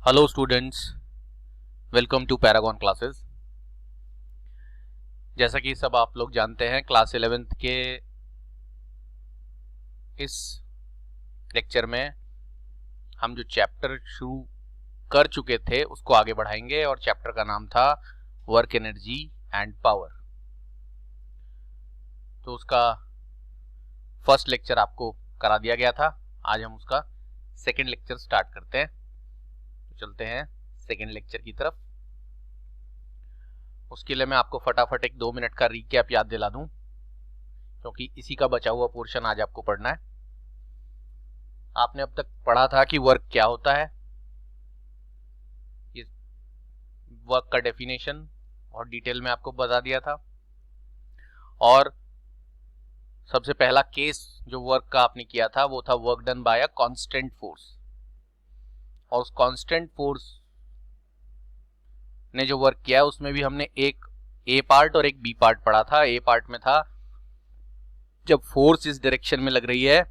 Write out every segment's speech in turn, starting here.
Hello students, welcome to Paragon classes. जैसा कि सब आप लोग जानते हैं, क्लास 11th के इस लेक्चर में हम जो चैप्टर शुरू कर चुके थे उसको आगे बढ़ाएंगे और चैप्टर का नाम था वर्क एनर्जी एंड पावर। तो उसका फर्स्ट लेक्चर आपको करा दिया गया था। आज हम उसका सेकेंड लेक्चर स्टार्ट करते हैं। तो चलते हैं सेकेंड लेक्चर की तरफ। उसके लिए मैं आपको फटाफट एक 2 मिनट का रीकैप याद दिला दूं, क्योंकि इसी का बचा हुआ पोर्शन आज आपको पढ़ना है। आपने अब तक पढ़ा था कि वर्क क्या होता है, ये वर्क का डेफिनेशन और डिटेल में आपको बता दिया था। और सबसे पहला केस जो वर्क का आपने किया था वो था work done by a constant force. और उस कांस्टेंट फोर्स ने जो वर्क किया उसमें भी हमने एक ए पार्ट और एक बी पार्ट पढ़ा था। ए पार्ट में था जब फोर्स इस डायरेक्शन में लग रही है,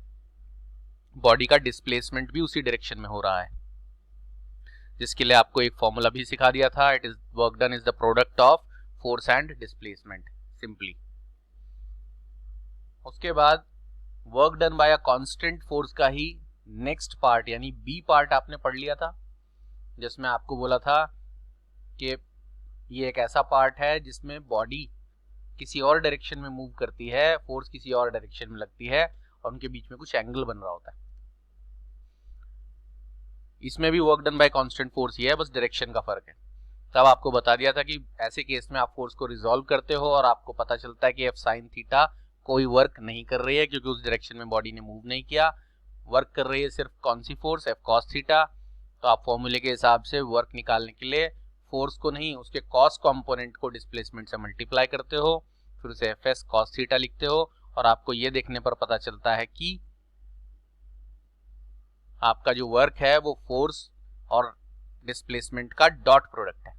बॉडी का डिस्प्लेसमेंट भी उसी डायरेक्शन में हो रहा है, जिसके लिए आपको एक फॉर्मूला भी सिखा दिया था। It is work done is the product of force and displacement, simply. उसके बाद work done by a constant force का ही नेक्स्ट पार्ट यानी बी पार्ट आपने पढ़ लिया था, जिसमें आपको बोला था कि ये एक ऐसा पार्ट है जिसमें बॉडी किसी और डायरेक्शन में मूव करती है, फोर्स किसी और डायरेक्शन में लगती है और उनके बीच में कुछ एंगल बन रहा होता है। इसमें भी work done by constant force ही है, बस डायरेक्शन का फर्क है। तब आपको बता दिया था कि ऐसे केस में आप फोर्स को रिजॉल्व करते हो और आपको पता चलता है कि एफ साइन थीटा कोई वर्क नहीं कर रही है, क्योंकि उस डायरेक्शन में बॉडी ने मूव नहीं किया। वर्क कर रही है सिर्फ कौन सी फोर्स, एफ कॉस थीटा। तो आप फॉर्मूले के हिसाब से वर्क निकालने के लिए फोर्स को नहीं, उसके कॉस कंपोनेंट को डिस्प्लेसमेंट से मल्टीप्लाई करते हो, फिर उसे एफ एस कॉस थीटा लिखते हो। और आपको ये देखने पर पता चलता है कि आपका जो वर्क है वो फोर्स और डिस्प्लेसमेंट का डॉट प्रोडक्ट है,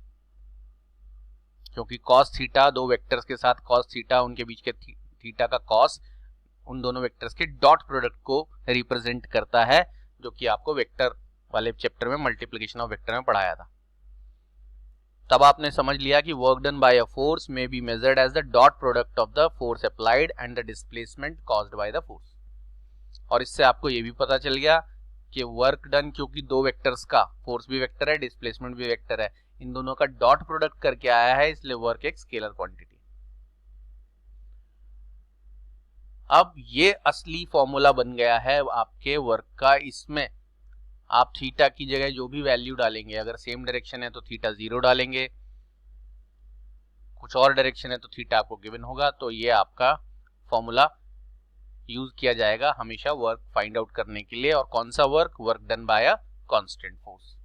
क्योंकि कॉस थीटा दो वेक्टर्स के साथ कॉस थीटा, उनके बीच के थीटा का कॉस उन दोनों वेक्टर्स के डॉट प्रोडक्ट को रिप्रेजेंट करता है, जो कि आपको वेक्टर वाले चैप्टर में मल्टीप्लिकेशन ऑफ वेक्टर में पढ़ाया था। तब आपने समझ लिया कि work done by a force में be measured as the dot product of the force applied and the displacement caused by the force. और इससे आपको ये भी पता चल गया कि वर्क डन, क्योंकि दो वेक्टर्स का, फोर्स भी वेक्टर है डिस्प्लेसमेंट भी वेक्टर है, इन दोनों का डॉट प्रोडक्ट करके आया है, इसलिए वर्क एक स्केलर क्वांटिटी। अब ये असली फॉर्मूला बन गया है आपके वर्क का। इसमें आप थीटा की जगह जो भी वैल्यू डालेंगे, अगर सेम डायरेक्शन है तो थीटा 0 डालेंगे, कुछ और डायरेक्शन है तो थीटा आपको गिवन होगा। तो ये आपका फॉर्मूला यूज किया जाएगा हमेशा वर्क फाइंड आउट करने के लिए। और कौन सा work? Work done by a constant force.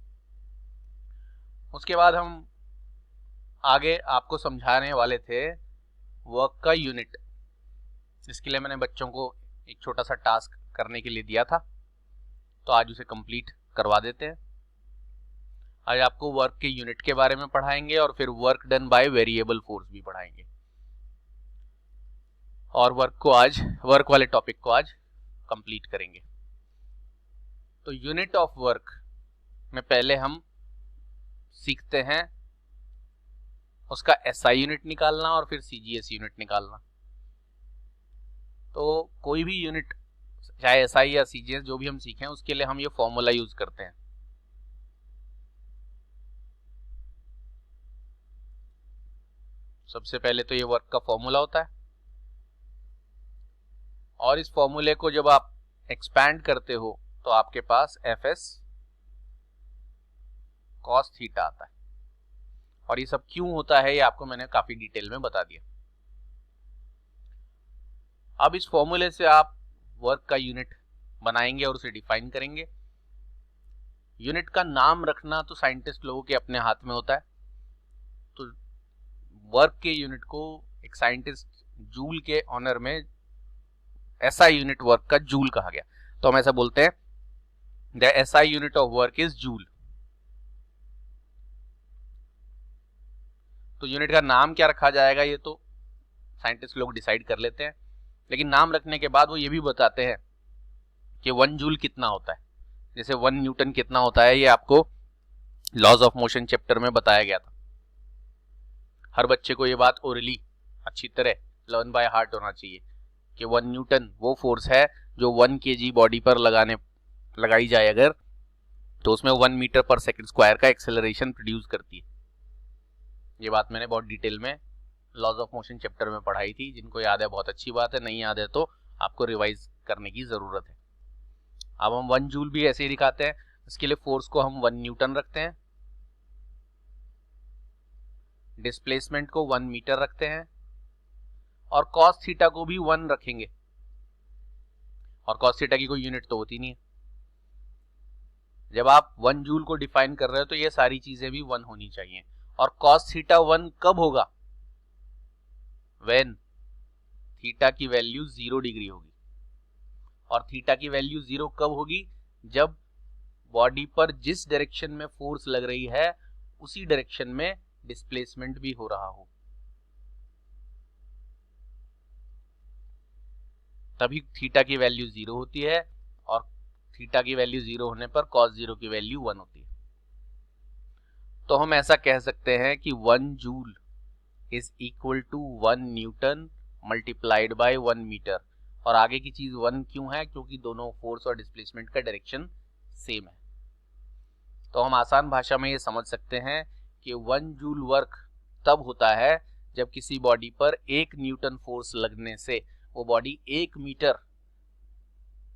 उसके बाद हम आगे आपको समझाने वाले थे वर्क का यूनिट। इसके लिए मैंने बच्चों को एक छोटा सा टास्क करने के लिए दिया था, तो आज उसे कंप्लीट करवा देते हैं। आज आपको वर्क के यूनिट के बारे में पढ़ाएंगे और फिर work done by variable force भी पढ़ाएंगे। और वर्क वाले टॉपिक को आज कंप्लीट करेंगे। तो यूनिट ऑफ वर्क में पहले हम सीखते हैं उसका एसआई यूनिट निकालना और फिर सीजीएस यूनिट निकालना। तो कोई भी यूनिट, चाहे एसआई या सीजीएस, जो भी हम सीखें उसके लिए हम ये फॉर्मूला यूज करते हैं। सबसे पहले तो ये वर्क का फॉर्मूला होता है, और इस फॉर्मूले को जब आप एक्सपैंड करते हो तो आपके पास एफ एस कॉस थीटा आता है। और ये सब क्यों होता है ये आपको मैंने काफी डिटेल में बता दिया। अब इस फॉर्मूले से आप वर्क का यूनिट बनाएंगे और उसे डिफाइन करेंगे। यूनिट का नाम रखना तो साइंटिस्ट लोगों के अपने हाथ में होता है। तो वर्क के यूनिट को एक साइंटिस्ट जूल के ऑनर में एसआई यूनिट वर्क का जूल कहा गया। तो हम ऐसा बोलते हैं, the SI unit of work is joule. तो यूनिट का नाम क्या रखा जाएगा ये तो साइंटिस्ट लोग डिसाइड कर लेते हैं, लेकिन नाम रखने के बाद वो ये भी बताते हैं कि 1 जूल कितना होता है। जैसे 1 न्यूटन कितना होता है, ये आपको लॉज ऑफ मोशन चैप्टर में बताया गया था। हर बच्चे को ये बात ओरली अच्छी तरह लर्न बाय हार्ट होना चाहिए कि 1 न्यूटन वो फोर्स है जो 1 kg बॉडी पर लगाई जाए अगर, तो उसमें 1 मीटर पर सेकंड स्क्वायर का एक्सेलरेशन प्रोड्यूस करती है। ये बात मैंने बहुत डिटेल में लॉज ऑफ मोशन चैप्टर में पढ़ाई थी। जिनको याद है बहुत अच्छी बात है, नहीं याद है तो आपको रिवाइज करने की जरूरत है। अब हम 1 जूल भी ऐसे ही दिखाते हैं। इसके लिए फोर्स को हम 1 न्यूटन रखते हैं, डिस्प्लेसमेंट को 1 मीटर रखते हैं और कॉस थीटा को भी 1 रखेंगे। और कॉस थीटा की कोई यूनिट तो होती नहीं है। जब आप 1 जूल को डिफाइन कर रहे हो तो ये सारी चीजें भी 1 होनी चाहिए। और कॉस थीटा 1 कब होगा? व्हेन थीटा की वैल्यू 0 डिग्री होगी। और थीटा की वैल्यू 0 कब होगी? जब बॉडी पर जिस डायरेक्शन में फोर्स लग रही है उसी डायरेक्शन में डिस्प्लेसमेंट भी हो रहा हो, तभी थीटा की वैल्यू 0 होती है। और थीटा की वैल्यू 0 होने पर cos 0 की वैल्यू 1 होती है। तो हम ऐसा कह सकते हैं कि 1 joule is equal to 1 newton multiplied by 1 metre. और आगे की चीज 1 क्यों है? क्योंकि दोनों फोर्स और डिस्प्लेसमेंट का डायरेक्शन सेम है। तो हम आसान भाषा में ये समझ सकते हैं कि 1 जूल वर्क तब होता है जब किसी बॉडी पर 1 न्यूटन फोर्स लगने से वो बॉडी 1 मीटर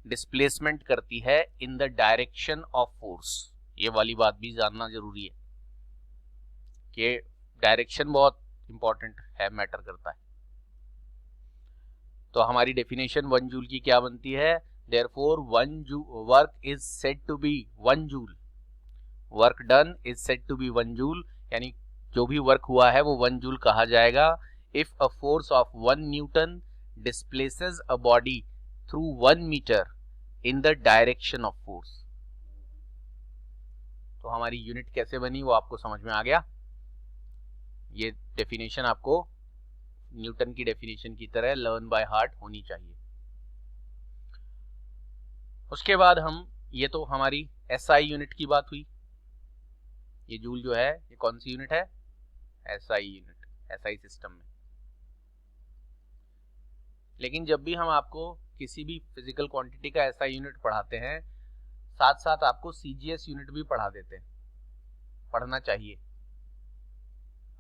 डिस्प्लेसमेंट करती है इन द डायरेक्शन ऑफ फोर्स। ये वाली बात भी जानना जरूरी है कि डायरेक्शन बहुत इंपॉर्टेंट है, मैटर करता है। तो हमारी डेफिनेशन 1 जूल की क्या बनती है? Therefore 1 joule work is said to be 1 joule, work done is said to be 1 joule, यानी जो भी वर्क हुआ है वो 1 जूल कहा जाएगा if a force of 1 Newton displaces a body through 1 meter in the direction of force। तो हमारी यूनिट कैसे बनी वो आपको समझ में आ गया। ये डेफिनेशन आपको न्यूटन की डेफिनेशन की तरह लर्न बाय हार्ट होनी चाहिए। उसके बाद हम, ये तो हमारी एसआई यूनिट की बात हुई। ये जूल जो है ये कौन सी यूनिट है? एसआई यूनिट, एसआई सिस्टम में। लेकिन जब भी हम आपको किसी भी फिजिकल क्वांटिटी का ऐसा यूनिट पढ़ाते हैं, साथ साथ आपको सीजीएस यूनिट भी पढ़ा देते हैं। पढ़ना चाहिए।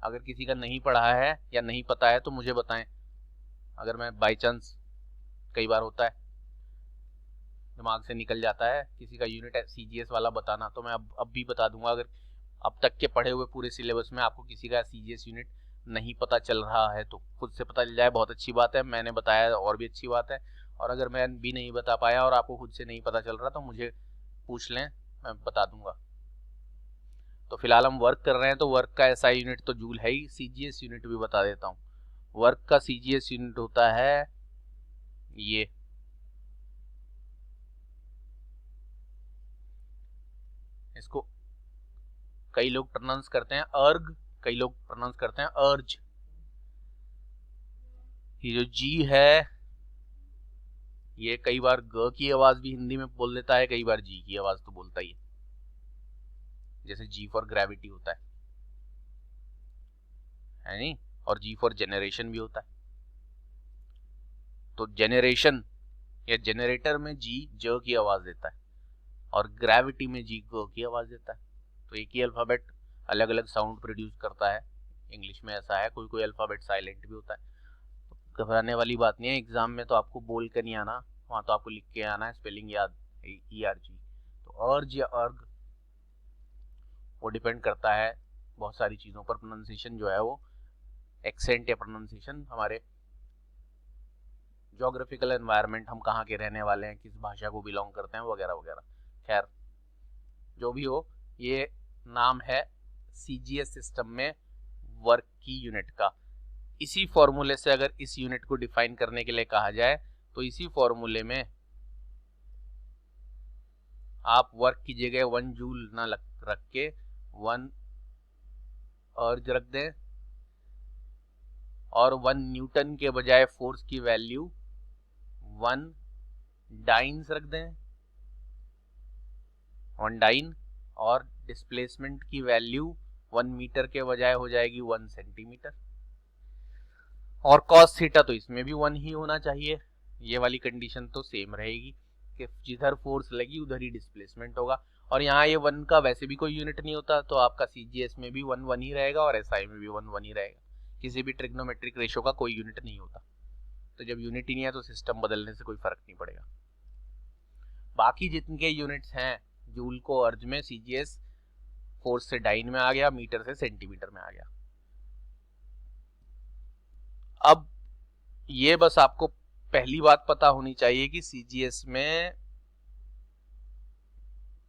अगर किसी का नहीं पढ़ा है या नहीं पता है तो मुझे बताएं। अगर मैं बाय चांस, कई बार होता है दिमाग से निकल जाता है किसी का यूनिट है सीजीएस वाला बताना, तो मैं अब भी बता दूंगा। अगर अब तक के पढ़े हुए पूरे सिलेबस में आपको किसी का सीजीएस यूनिट नहीं पता चल रहा है तो खुद से पता चल जाए, बहुत अच्छी बात है। मैंने बताया और भी अच्छी बात है। और अगर मैं भी नहीं बता पाया और आपको खुद से नहीं पता चल रहा तो मुझे पूछ लें, मैं बता दूंगा। तो फिलहाल हम वर्क कर रहे हैं तो वर्क का ऐसा यूनिट तो जूल है ही। सीजीएस यूनिट भी बता देता हूँ। वर्क का सीजीएस यूनिट होता है ये, इसको कई लोग प्रोनाउंस करते हैं अर्ग, कई लोग प्रोनाउंस करते हैं अर्ज। ये जो जी है ये कई बार ग की आवाज भी हिंदी में बोल देता है, कई बार जी की आवाज तो बोलता ही है। जैसे जी फॉर ग्रेविटी होता है नहीं? और जी फॉर जनरेशन भी होता है। तो जनरेशन या जनरेटर में जी ज की आवाज देता है और ग्रेविटी में जी ग की आवाज देता है। तो एक ही अल्फाबेट अलग अलग साउंड प्रोड्यूस करता है। इंग्लिश में ऐसा है, कोई कोई अल्फाबेट साइलेंट भी होता है। तो घबराने वाली बात नहीं है। एग्जाम में तो आपको बोल कर नहीं आना, वहां तो आपको लिख के आना है, स्पेलिंग याद ERG। तो अर्ज या अर्ग वो डिपेंड करता है बहुत सारी चीज़ों पर। प्रोनाउंसिएशन जो है वो एक्सेंट या प्रोनाउंसिएशन हमारे ज्योग्राफिकल एनवायरनमेंट, हम कहाँ के रहने वाले हैं, किस भाषा को बिलोंग करते हैं, वगैरह वगैरह। खैर जो भी हो, ये नाम है सीजीएस सिस्टम में वर्क की यूनिट का। इसी फॉर्मूले से अगर इस यूनिट को डिफाइन करने के लिए कहा जाए तो इसी फॉर्मूले में आप वर्क की जगह 1 जूल ना रख के 1 अर्ज रख दें और 1 न्यूटन के बजाय फोर्स की वैल्यू 1 डाइन्स रख दें, 1 डाइन, और डिस्प्लेसमेंट की वैल्यू 1 मीटर के बजाय हो जाएगी 1 सेंटीमीटर, और कॉस थीटा तो इसमें भी 1 ही होना चाहिए। ये वाली कंडीशन तो सेम रहेगी कि जिधर फोर्स लगी उधर ही डिस्प्लेसमेंट होगा, और यहाँ ये 1 का वैसे भी कोई यूनिट नहीं होता, तो आपका CGS में भी 1 1 ही रहेगा और SI में भी 1 1 ही रहेगा। किसी भी ट्रिग्नोमेट्रिक रेशो का कोई यूनिट नहीं होता, तो जब यूनिट ही नहीं है तो सिस्टम बदलने से कोई फर्क नहीं पड़ेगा। बाकी जितने यूनिट्स हैं जूल को अर्ज में, CGS फोर्स से डाइन में आ गया, मीटर से सेंटीमीटर में आ गया। अब ये बस आपको पहली बात पता होनी चाहिए कि CGS में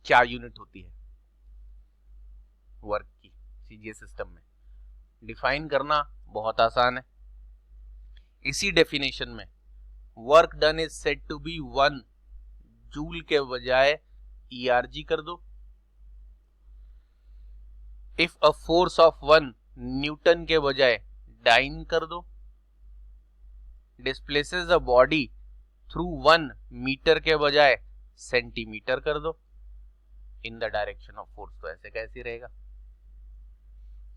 क्या यूनिट होती है वर्क की। CGS सिस्टम में डिफाइन करना बहुत आसान है। इसी डेफिनेशन में work done is said to be 1 joule के बजाय ERG कर दो। If a force of 1 newton के बजाय डाइन कर दो। Displaces a body through 1 metre के बजाय सेंटीमीटर कर दो in the direction of force, तो ऐसे कैसे रहेगा।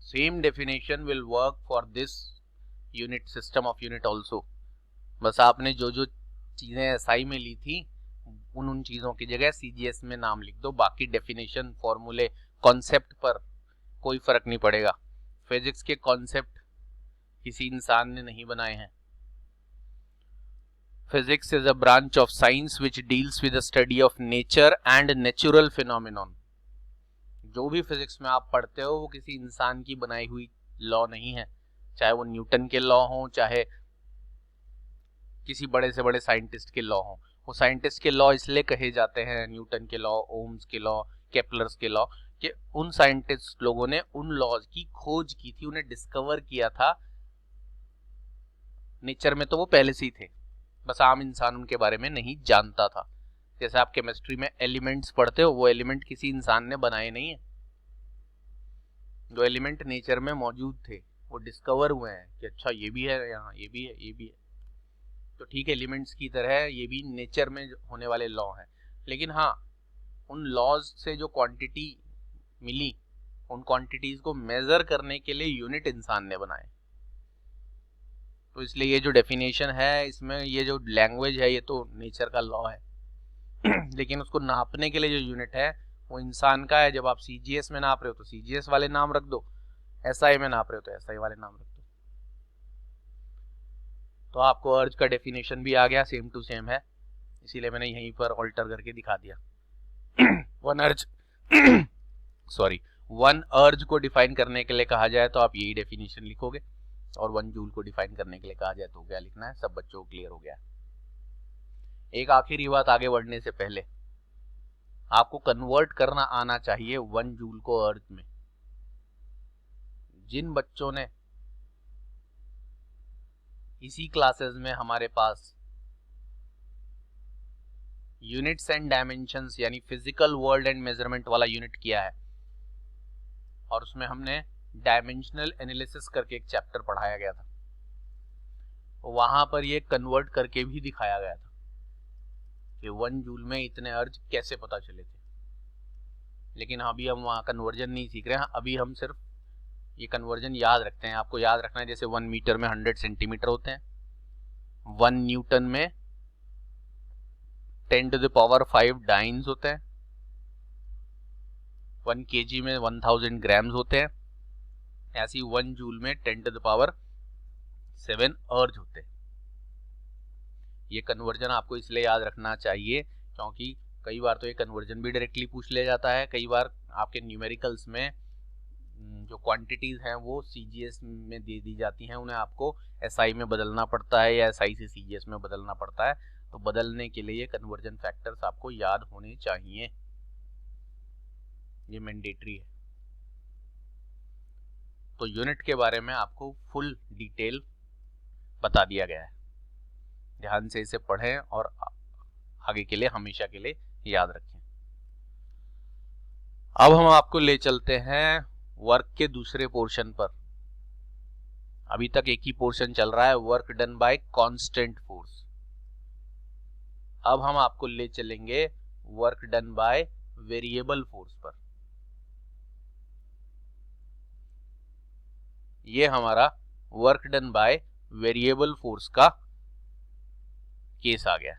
Same definition will work for this unit system of unit also. बस आपने जो जो चीजें SI में ली थी उन चीजों की जगह CGS में नाम लिख दो, बाकी डेफिनेशन, फॉर्मूले, कॉन्सेप्ट पर कोई फर्क नहीं पड़ेगा। फिजिक्स के कॉन्सेप्ट किसी इंसान ने नहीं बनाए हैं। Physics is a branch of science which deals with the study of nature and natural phenomenon. जो भी फिजिक्स में आप पढ़ते हो वो किसी इंसान की बनाई हुई लॉ नहीं है, चाहे वो न्यूटन के लॉ हो, चाहे किसी बड़े से बड़े साइंटिस्ट के लॉ हो। वो साइंटिस्ट के लॉ इसलिए कहे जाते हैं, न्यूटन के लॉ, ओम्स के लॉ, केपलर्स के लॉ, कि उन साइंटिस्ट लोगों ने उन लॉज की खोज की थी, उन्हें डिस्कवर किया था। नेचर में तो वो पहले से ही थे, बस आम इंसान उनके बारे में नहीं जानता था। जैसे आप केमिस्ट्री में एलिमेंट्स पढ़ते हो, वो एलिमेंट किसी इंसान ने बनाए नहीं है। जो एलिमेंट नेचर में मौजूद थे वो डिस्कवर हुए हैं कि अच्छा ये भी है यहाँ, ये भी है, ये भी है। तो ठीक है, एलिमेंट्स की तरह ये भी नेचर में होने वाले लॉ हैं, लेकिन हाँ, उन लॉज से जो क्वांटिटी मिली, उन क्वांटिटीज को मेजर करने के लिए यूनिट इंसान ने बनाए। तो इसलिए ये जो डेफिनेशन है, इसमें ये जो लैंग्वेज है, ये तो नेचर का लॉ है लेकिन उसको नापने के लिए जो यूनिट है वो इंसान का है। जब आप CGS में नाप रहे हो तो CGS वाले नाम रख दो, SI में नाप रहे हो तो SI वाले नाम रख दो। तो आपको अर्ज का डेफिनेशन भी आ गया, सेम टू सेम है, इसीलिए मैंने यहीं पर ऑल्टर करके दिखा दिया। वन अर्ज को डिफाइन करने के लिए कहा जाए तो आप यही डेफिनेशन लिखोगे, और 1 जूल को डिफाइन करने के लिए कहा जाए तो क्या लिखना है, सब बच्चों को क्लियर हो गया। एक आखिरी बात आगे बढ़ने से पहले, आपको कन्वर्ट करना आना चाहिए 1 जूल को अर्ज में। जिन बच्चों ने इसी क्लासेस में हमारे पास यूनिट्स एंड डायमेंशंस यानी फिजिकल वर्ल्ड एंड मेजरमेंट वाला यूनिट किया है, और उसमें हमने डायमेंशनल एनालिसिस करके एक चैप्टर पढ़ाया गया था, वहां पर ये कन्वर्ट करके भी दिखाया गया था कि 1 जूल में इतने अर्ज कैसे पता चले थे। लेकिन अभी हम वहाँ कन्वर्जन नहीं सीख रहे हैं, अभी हम सिर्फ ये कन्वर्जन याद रखते हैं। आपको याद रखना है, जैसे 1 मीटर में 100 सेंटीमीटर होते हैं, 1 न्यूटन में 10⁵ डाइन्स होते हैं, 1 kg में 1000 ग्राम्स होते हैं, ऐसी 1 जूल में 10⁷ अर्ज होते हैं। ये कन्वर्जन आपको इसलिए याद रखना चाहिए क्योंकि कई बार तो ये कन्वर्जन भी डायरेक्टली पूछ लिया जाता है, कई बार आपके न्यूमेरिकल्स में जो क्वांटिटीज हैं वो CGS में दे दी जाती हैं, उन्हें आपको SI में बदलना पड़ता है या SI से CGS में बदलना पड़ता है। तो बदलने के लिए ये कन्वर्जन फैक्टर्स आपको याद होने चाहिए, ये मैंडेटरी है। तो यूनिट के बारे में आपको फुल डिटेल बता दिया गया है, ध्यान से इसे पढ़ें और आगे के लिए हमेशा के लिए याद रखें। अब हम आपको ले चलते हैं वर्क के दूसरे पोर्शन पर। अभी तक एक ही पोर्शन चल रहा है, work done by constant force. अब हम आपको ले चलेंगे work done by variable force पर। ये हमारा work done by variable force का केस आ गया।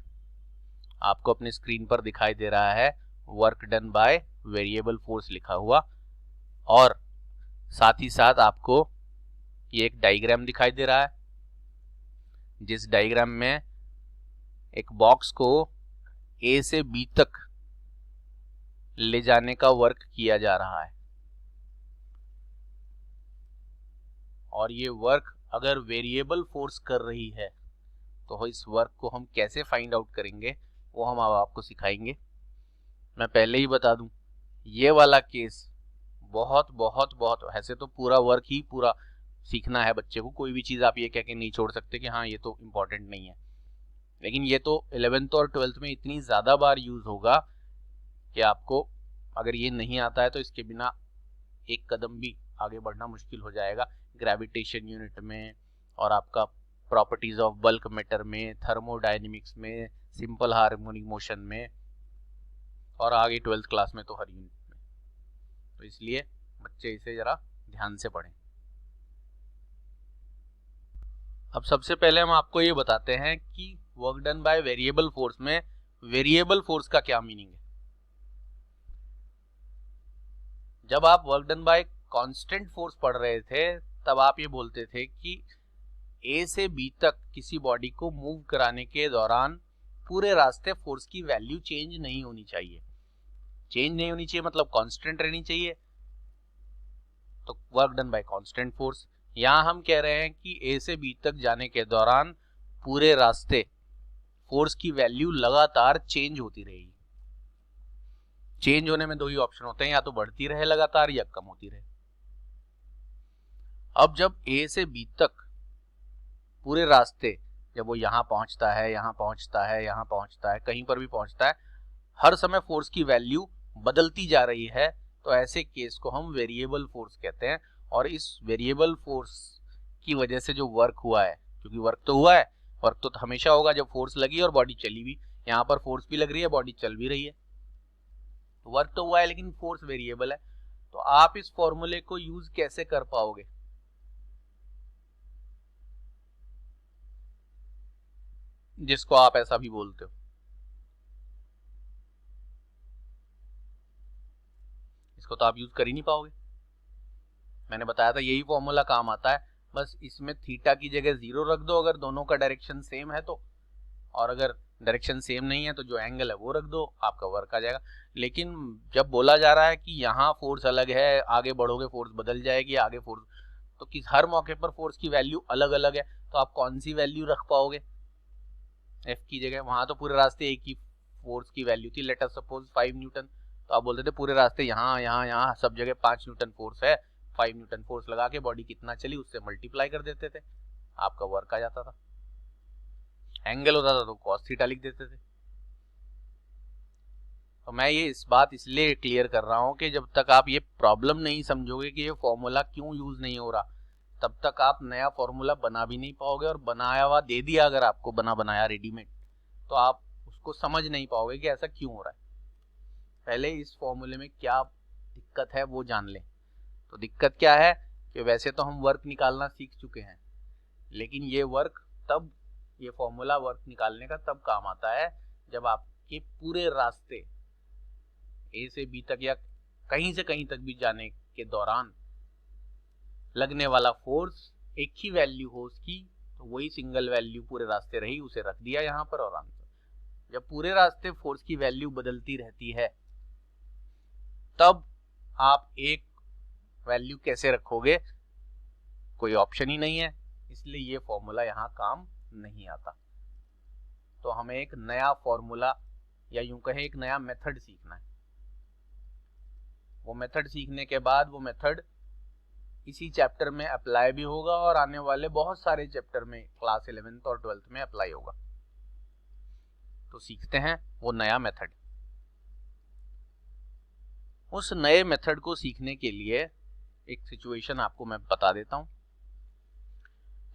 आपको अपनी स्क्रीन पर दिखाई दे रहा है work done by variable force लिखा हुआ, और साथ ही साथ आपको ये एक डायग्राम दिखाई दे रहा है, जिस डायग्राम में एक बॉक्स को ए से बी तक ले जाने का वर्क किया जा रहा है। और ये वर्क अगर वेरिएबल फोर्स कर रही है तो इस वर्क को हम कैसे फाइंड आउट करेंगे वो हम अब आपको सिखाएंगे। मैं पहले ही बता दूं, ये वाला केस बहुत बहुत बहुत, ऐसे तो पूरा वर्क ही पूरा सीखना है बच्चे को, कोई भी चीज़ आप ये कह के नहीं छोड़ सकते कि हाँ ये तो इम्पोर्टेंट नहीं है, लेकिन ये तो 11th और 12th में इतनी ज़्यादा बार यूज़ होगा कि आपको अगर ये नहीं आता है तो इसके बिना एक कदम भी आगे बढ़ना मुश्किल हो जाएगा ग्रेविटेशन यूनिट में, और आपका प्रॉपर्टीज ऑफ बल्क मैटर में, थर्मोडायनेमिक्स में, सिंपल हार्मोनिक मोशन में, और आगे 12th क्लास में तो हर यूनिट में। तो इसलिए बच्चे इसे जरा ध्यान से पढ़ें। अब सबसे पहले हम आपको ये बताते हैं कि work done by variable force में वेरिएबल फोर्स का क्या मीनिंग है। जब आप work done by constant force पढ़ रहे थे तब आप ये बोलते थे कि ए से बी तक किसी बॉडी को मूव कराने के दौरान पूरे रास्ते फोर्स की वैल्यू चेंज नहीं होनी चाहिए। चेंज नहीं होनी चाहिए मतलब कांस्टेंट रहनी चाहिए, तो work done by constant force. यहां हम कह रहे हैं कि ए से बी तक जाने के दौरान पूरे रास्ते फोर्स की वैल्यू लगातार चेंज होती रहेगी। चेंज होने में दो ही ऑप्शन होते हैं, या तो बढ़ती रहे लगातार या कम होती रहे। अब जब ए से बी तक पूरे रास्ते, जब वो यहां पहुंचता है, यहां पहुंचता है, यहां पहुंचता है, कहीं पर भी पहुंचता है, हर समय फोर्स की वैल्यू बदलती जा रही है, तो ऐसे केस को हम वेरिएबल फोर्स कहते हैं। और इस वेरिएबल फोर्स की वजह से जो वर्क हुआ है, क्योंकि वर्क तो हुआ है, वर्क तो हमेशा होगा जब फोर्स लगी और बॉडी चली भी, यहाँ पर फोर्स भी लग रही है, बॉडी चल भी रही है, तो वर्क तो हुआ है लेकिन फोर्स वेरिएबल है। तो आप इस फॉर्मूले को यूज कैसे कर पाओगे? जिसको आप ऐसा भी बोलते हो, इसको तो आप यूज कर ही नहीं पाओगे। मैंने बताया था यही फॉर्मूला काम आता है, बस इसमें थीटा की जगह 0 रख दो अगर दोनों का डायरेक्शन सेम है तो, और अगर डायरेक्शन सेम नहीं है तो जो एंगल है वो रख दो, आपका वर्क आ जाएगा। लेकिन जब बोला जा रहा है कि यहाँ फोर्स अलग है, आगे बढ़ोगे फोर्स बदल जाएगी, आगे फोर्स, तो किस हर मौके पर फोर्स की वैल्यू अलग अलग है, तो आप कौन सी वैल्यू रख पाओगे एफ की जगह? वहां तो पूरे रास्ते एक ही फोर्स की वैल्यू थी, लेट अस सपोज 5 न्यूटन, तो आप बोलते थे पूरे रास्ते यहाँ यहाँ यहाँ सब जगह 5 न्यूटन फोर्स है, 5 न्यूटन फोर्स लगा के बॉडी कितना चली उससे मल्टीप्लाई कर देते थे, आपका वर्क आ जाता था। एंगल होता था तो कॉस थीटा लिख देते थे। तो मैं ये इस बात इसलिए क्लियर कर रहा हूं कि जब तक आप ये प्रॉब्लम नहीं समझोगे कि ये फॉर्मूला क्यों यूज नहीं हो रहा, तब तक आप नया फॉर्मूला बना भी नहीं पाओगे, और बनाया हुआ दे दिया अगर आपको बनाया रेडीमेड, तो आप उसको समझ नहीं पाओगे कि ऐसा क्यों हो रहा है। पहले इस फॉर्मूले में क्या दिक्कत है वो जान लें। तो दिक्कत क्या है कि वैसे तो हम वर्क निकालना सीख चुके हैं, लेकिन ये वर्क तब, ये फॉर्मूला वर्क निकालने का तब काम आता है जब आपके पूरे रास्ते ए से बी तक या कहीं से कहीं तक भी जाने के दौरान लगने वाला फोर्स एक ही वैल्यू हो उसकी, तो वही सिंगल वैल्यू पूरे रास्ते रही, उसे रख दिया यहाँ पर और आंसर। जब पूरे रास्ते फोर्स की वैल्यू बदलती रहती है तब आप एक वैल्यू कैसे रखोगे? कोई ऑप्शन ही नहीं है, इसलिए ये फॉर्मूला यहाँ काम नहीं आता। तो हमें एक नया फॉर्मूला या यूं कहें एक नया मेथड सीखना है। वो मेथड सीखने के बाद वो मेथड इसी चैप्टर में अप्लाई भी होगा और आने वाले बहुत सारे चैप्टर में क्लास 11th और 12th में अप्लाई होगा। तो सीखते हैं वो नया मेथड। उस नए मेथड को सीखने के लिए एक सिचुएशन आपको मैं बता देता हूं।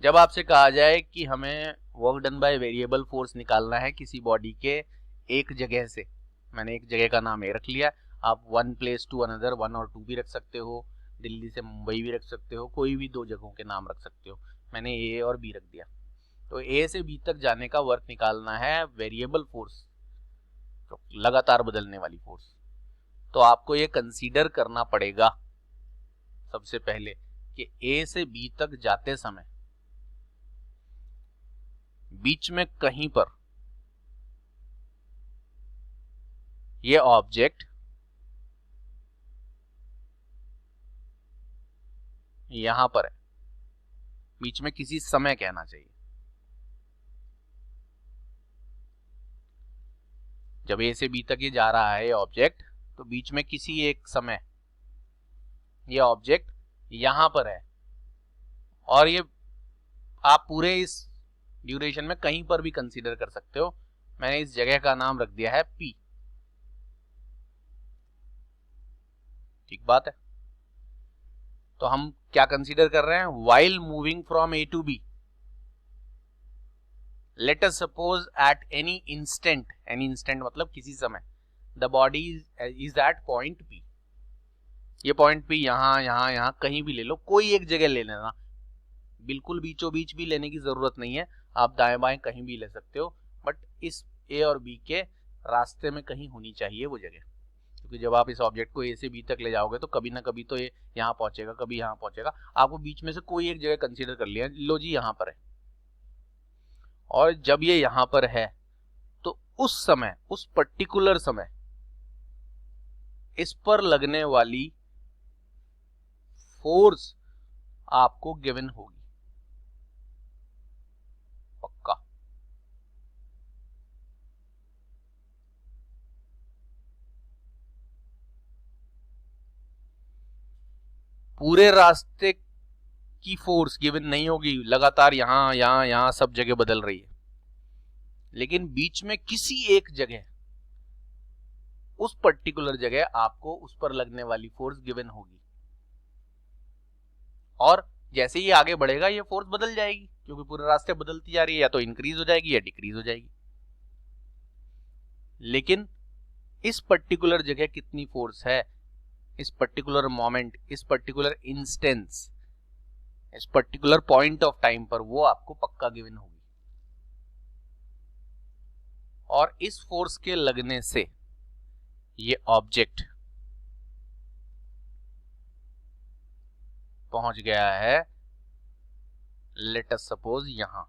जब आपसे कहा जाए कि हमें work done by variable force निकालना है किसी बॉडी के एक जगह से, मैंने एक जगह का नाम ए रख लिया, आप वन प्लेस टू अनदर, 1 और 2 भी रख सकते हो, दिल्ली से मुंबई भी रख सकते हो, कोई भी दो जगहों के नाम रख सकते हो। मैंने ए और बी रख दिया। तो ए से बी तक जाने का वर्क निकालना है, वेरिएबल फोर्स, तो लगातार बदलने वाली फोर्स। तो आपको ये कंसीडर करना पड़ेगा सबसे पहले कि ए से बी तक जाते समय बीच में कहीं पर ये ऑब्जेक्ट यहां पर है, बीच में किसी समय कहना चाहिए। जब ए से बी तक ये जा रहा है ये ऑब्जेक्ट, तो बीच में किसी एक समय ये ऑब्जेक्ट यहां पर है, और ये आप पूरे इस ड्यूरेशन में कहीं पर भी कंसीडर कर सकते हो। मैंने इस जगह का नाम रख दिया है पी। ठीक बात है। तो हम क्या कंसीडर कर रहे हैं, while moving from A to B, let us suppose at any instant, any instant मतलब किसी समय, the body is at point P. ये पॉइंट पी यहां यहां यहां कहीं भी ले लो, कोई एक जगह ले लेना, बिल्कुल बीचों बीच भी लेने की जरूरत नहीं है, आप दाएं बाएं कहीं भी ले सकते हो, बट इस ए और बी के रास्ते में कहीं होनी चाहिए वो जगह, क्योंकि जब आप इस ऑब्जेक्ट को ए से बी तक ले जाओगे तो कभी ना कभी तो ये यहाँ पहुंचेगा, कभी यहाँ पहुंचेगा। आपको बीच में से कोई एक जगह कंसीडर कर लिया, लो जी यहाँ पर है, और जब ये यहाँ पर है तो उस समय, उस पर्टिकुलर समय इस पर लगने वाली फोर्स आपको गिवन होगी, पक्का। पूरे रास्ते की फोर्स गिवन नहीं होगी, लगातार यहां यहां यहां सब जगह बदल रही है, लेकिन बीच में किसी एक जगह, उस पर्टिकुलर जगह आपको उस पर लगने वाली फोर्स गिवन होगी, और जैसे ही आगे बढ़ेगा ये फोर्स बदल जाएगी, क्योंकि पूरे रास्ते बदलती जा रही है, या तो इंक्रीज हो जाएगी या डिक्रीज हो जाएगी। लेकिन इस पर्टिकुलर जगह कितनी फोर्स है, इस पर्टिकुलर मोमेंट, इस पर्टिकुलर इंस्टेंस, इस पर्टिकुलर पॉइंट ऑफ टाइम पर, वो आपको पक्का गिवन होगी। और इस फोर्स के लगने से ये ऑब्जेक्ट पहुंच गया है, लेट अस सपोज यहां,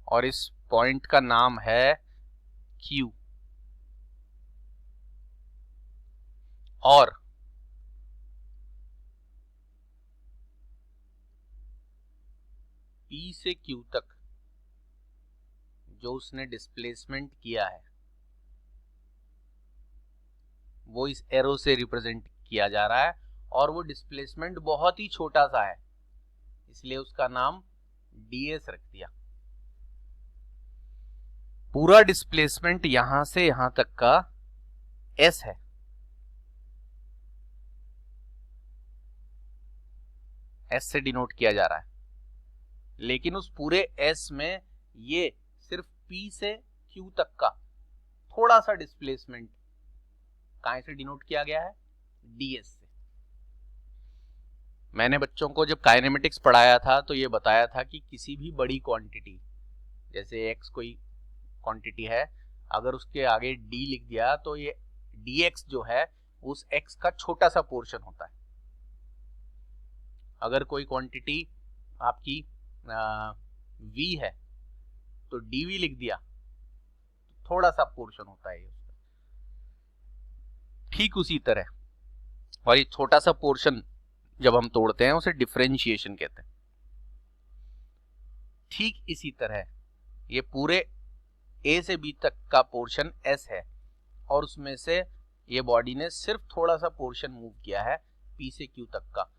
और इस पॉइंट का नाम है Q, और P से Q तक जो उसने डिस्प्लेसमेंट किया है वो इस एरो से रिप्रेजेंट किया जा रहा है, और वो डिस्प्लेसमेंट बहुत ही छोटा सा है, इसलिए उसका नाम ds रख दिया। पूरा डिस्प्लेसमेंट यहां से यहां तक का s है, s से डिनोट किया जा रहा है, लेकिन उस पूरे s में ये सिर्फ p से q तक का थोड़ा सा डिस्प्लेसमेंट कहां से डिनोट किया गया है, ds से। मैंने बच्चों को जब काइनेमेटिक्स पढ़ाया था तो ये बताया था कि किसी भी बड़ी क्वांटिटी, जैसे x कोई क्वांटिटी है, अगर उसके आगे d लिख दिया तो ये dx जो है उस x का छोटा सा पोर्शन होता है। अगर कोई क्वांटिटी आपकी v है तो dv लिख दिया, थोड़ा सा पोर्शन होता है उसका। ठीक उसी तरह, और ये छोटा सा पोर्शन जब हम तोड़ते हैं उसे डिफरेंशिएशन कहते हैं। ठीक इसी तरह ये पूरे a से b तक का पोर्शन s है, और उसमें से ये बॉडी ने सिर्फ थोड़ा सा पोर्शन मूव किया है p से q तक का,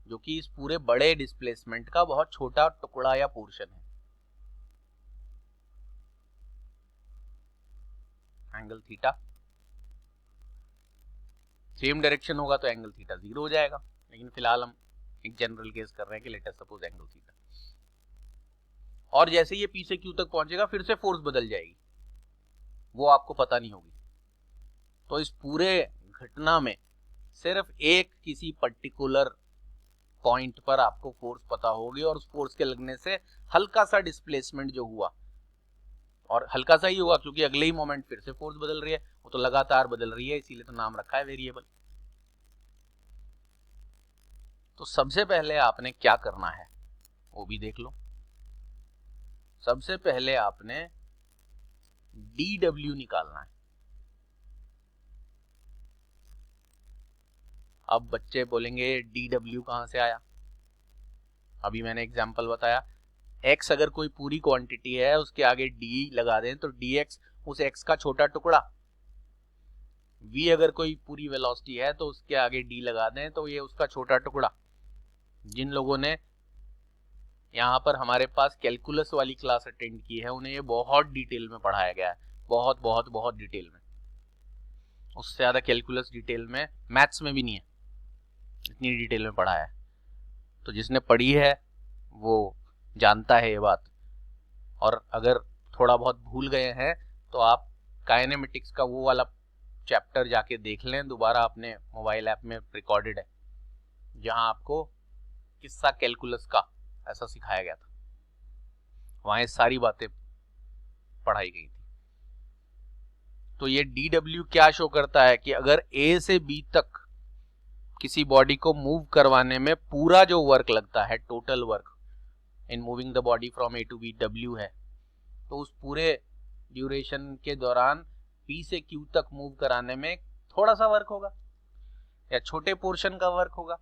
जो कि इस पूरे बड़े डिस्प्लेसमेंट का बहुत छोटा टुकड़ा या पोर्शन है। एंगल थीटा, सेम डायरेक्शन होगा तो एंगल थीटा 0 हो जाएगा, लेकिन फिलहाल हम एक जनरल केस कर रहे हैं कि late us suppose angle theta. और जैसे ये p से q तक पहुंचेगा फिर से फोर्स बदल जाएगी, वो आपको पता नहीं होगी। तो इस पूरे घटना में सिर्फ एक किसी पर्टिकुलर पॉइंट पर आपको फोर्स पता होगी और उस फोर्स के लगने से हल्का सा डिस्प्लेसमेंट जो हुआ, और हल्का सा ही हुआ क्योंकि अगले ही मोमेंट फिर से फोर्स बदल रही है, वो तो लगातार बदल रही है, इसीलिए तो नाम रखा है वेरिएबल। तो सबसे पहले आपने क्या करना है वो भी देख लो। सबसे पहले आपने dw निकालना है। अब बच्चे बोलेंगे dw कहां से आया? अभी मैंने एग्जांपल बताया, x अगर कोई पूरी क्वांटिटी है उसके आगे d लगा दें तो dx उस x का छोटा टुकड़ा, v अगर कोई पूरी वेलोसिटी है तो उसके आगे d लगा दें तो ये उसका छोटा टुकड़ा। जिन लोगों ने यहाँ पर हमारे पास कैलकुलस वाली क्लास अटेंड की है उन्हें ये बहुत डिटेल में पढ़ाया गया है, बहुत बहुत बहुत डिटेल में। उससे ज्यादा कैलकुलस डिटेल में मैथ्स में भी नहीं है, इतनी डिटेल में पढ़ाया है। तो जिसने पढ़ी है वो जानता है ये बात। और अगर थोड़ा बहुत भूल गए हैं तो आप काइनेमेटिक्स का वो वाला चैप्टर जाके देख लें दोबारा, अपने मोबाइल ऐप में रिकॉर्डेड है, जहां आपको किस्सा कैलकुलस का ऐसा सिखाया गया था, वहां ये सारी बातें पढ़ाई गई थी। तो ये dw क्या शो करता है कि अगर a से b तक किसी बॉडी को मूव करवाने में पूरा जो वर्क लगता है, total work in moving the body from a to b w है, तो उस पूरे ड्यूरेशन के दौरान p से q तक मूव कराने में थोड़ा सा वर्क होगा या छोटे पोर्शन का वर्क होगा।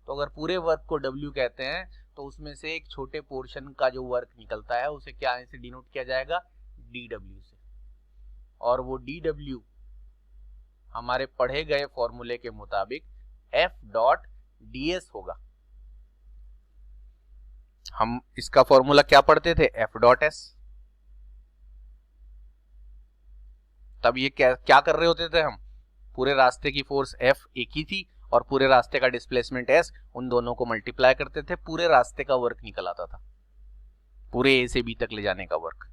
तो अगर पूरे वर्क को w कहते हैं तो उसमें से एक छोटे पोर्शन का जो वर्क निकलता है उसे क्या से डिनोट किया जाएगा? dw से। और वो dw हमारे पढ़े गए फॉर्मूले के मुताबिक F डॉट ds होगा। हम इसका फॉर्मूला क्या पढ़ते थे? F dot s। तब ये क्या कर रहे होते थे हम? पूरे रास्ते की फोर्स F एक ही थी और पूरे रास्ते का डिस्प्लेसमेंट s, उन दोनों को मल्टीप्लाई करते थे, पूरे रास्ते का वर्क निकल आता था, पूरे a से b तक ले जाने का वर्क।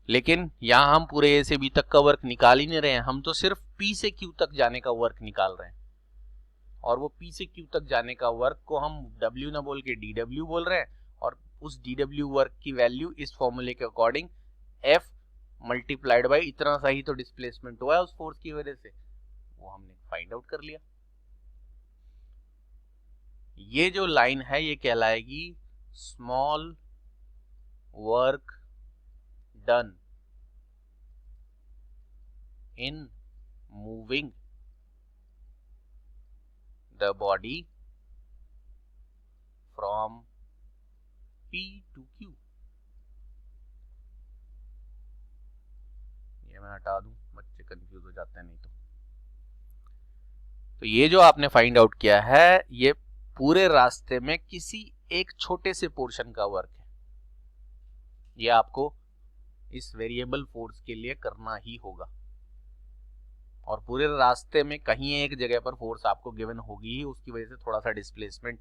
लेकिन यहां हम पूरे a से b तक का वर्क निकाल ही नहीं रहे हैं, हम तो सिर्फ p से q तक जाने का वर्क निकाल रहे हैं। और वो p से q तक जाने का वर्क को हम w ना बोल के dw बोल रहे हैं, और उस dw वर्क की वैल्यू इस फॉर्मूले के अकॉर्डिंग F मल्टीप्लाइड बाय इतना सा ही तो डिस्प्लेसमेंट हुआ है उस फोर्स की वजह से, वो हमने फाइंड आउट कर लिया। ये जो लाइन है ये कहलाएगी small work done in moving the body from P to Q। ये मैं हटा दूं, बच्चे कंफ्यूज हो जाते हैं नहीं तो ये जो आपने फाइंड आउट किया है ये पूरे रास्ते में किसी एक छोटे से पोर्शन का वर्क है। ये आपको इस वेरिएबल फोर्स के लिए करना ही होगा, और पूरे रास्ते में कहीं एक जगह पर फोर्स आपको गिवन होगी ही, उसकी वजह से थोड़ा सा डिस्प्लेसमेंट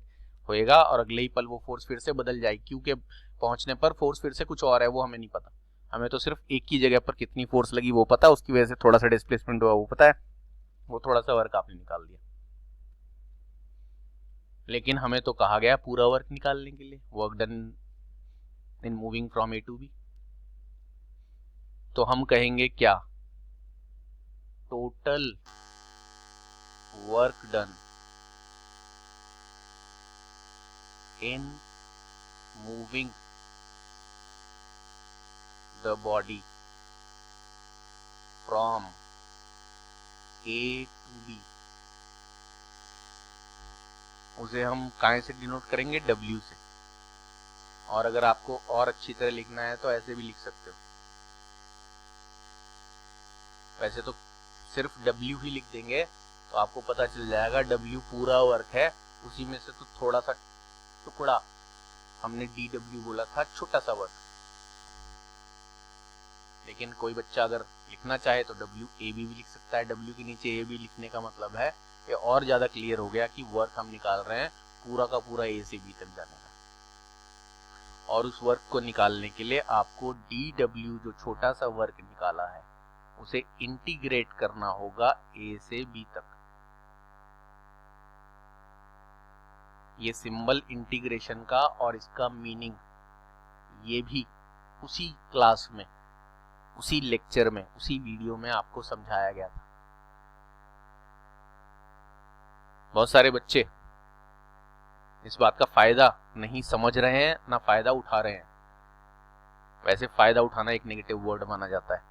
होएगा और अगले ही पल वो फोर्स फिर से बदल जाएगी, क्योंकि पहुंचने पर फोर्स फिर से कुछ और है, वो हमें नहीं पता। हमें तो सिर्फ एक ही जगह पर कितनी फोर्स लगी वो पता है, उसकी वजह से थोड़ा सा डिस्प्लेसमेंट हुआ वो पता है, वो थोड़ा सा वर्क आपने निकाल दिया। लेकिन हमें तो कहा गया पूरा वर्क निकालने के लिए, work done in moving from A to B। तो हम कहेंगे क्या? Total work done in moving the body from A to B, उसे हम कहां से डिनोट करेंगे? W से। और अगर आपको और अच्छी तरह लिखना है तो ऐसे भी लिख सकते हो, वैसे तो सिर्फ W ही लिख देंगे तो आपको पता चल जाएगा W पूरा वर्क है, उसी में से तो थोड़ा सा टुकड़ा हमने dw बोला था, छोटा सा वर्क। लेकिन कोई बच्चा अगर लिखना चाहे तो WAB भी लिख सकता है। W के नीचे AB लिखने का मतलब है कि और ज्यादा क्लियर हो गया कि वर्क हम निकाल रहे हैं पूरा का पूरा A से B तक जाने का। और उस वर्क को निकालने के लिए आपको dw जो छोटा सा वर्क निकाला है उसे इंटीग्रेट करना होगा ए से बी तक। ये सिंबल इंटीग्रेशन का और इसका मीनिंग ये भी उसी क्लास में, उसी लेक्चर में, उसी वीडियो में आपको समझाया गया था। बहुत सारे बच्चे इस बात का फायदा नहीं समझ रहे हैं, ना फायदा उठा रहे हैं। वैसे फायदा उठाना एक नेगेटिव वर्ड माना जाता है,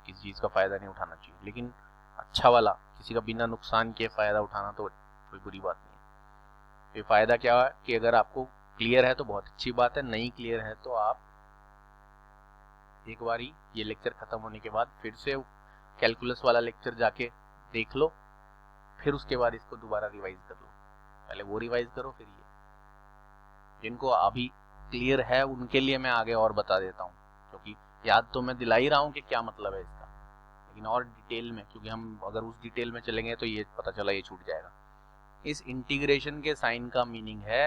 किसी चीज का फायदा नहीं उठाना चाहिए, लेकिन अच्छा वाला, किसी का बिना नुकसान किए फायदा उठाना तो कोई बुरी बात नहीं है। ये फायदा क्या है कि अगर आपको क्लियर है तो बहुत अच्छी बात है, नहीं क्लियर है तो आप एक बारी ये लेक्चर खत्म होने के बाद फिर से कैलकुलस वाला लेक्चर जाके देख लो, फिर उसके बाद इसको दोबारा रिवाइज कर लो। पहले वो रिवाइज करो फिर ये। जिनको अभी क्लियर है उनके लिए मैं आगे और बता देता हूँ, क्योंकि याद तो मैं दिला ही रहा हूँ कि क्या मतलब है इसका, लेकिन और डिटेल में, क्योंकि हम अगर उस डिटेल में चलेंगे तो ये पता चला ये छूट जाएगा। इस इंटीग्रेशन के साइन का मीनिंग है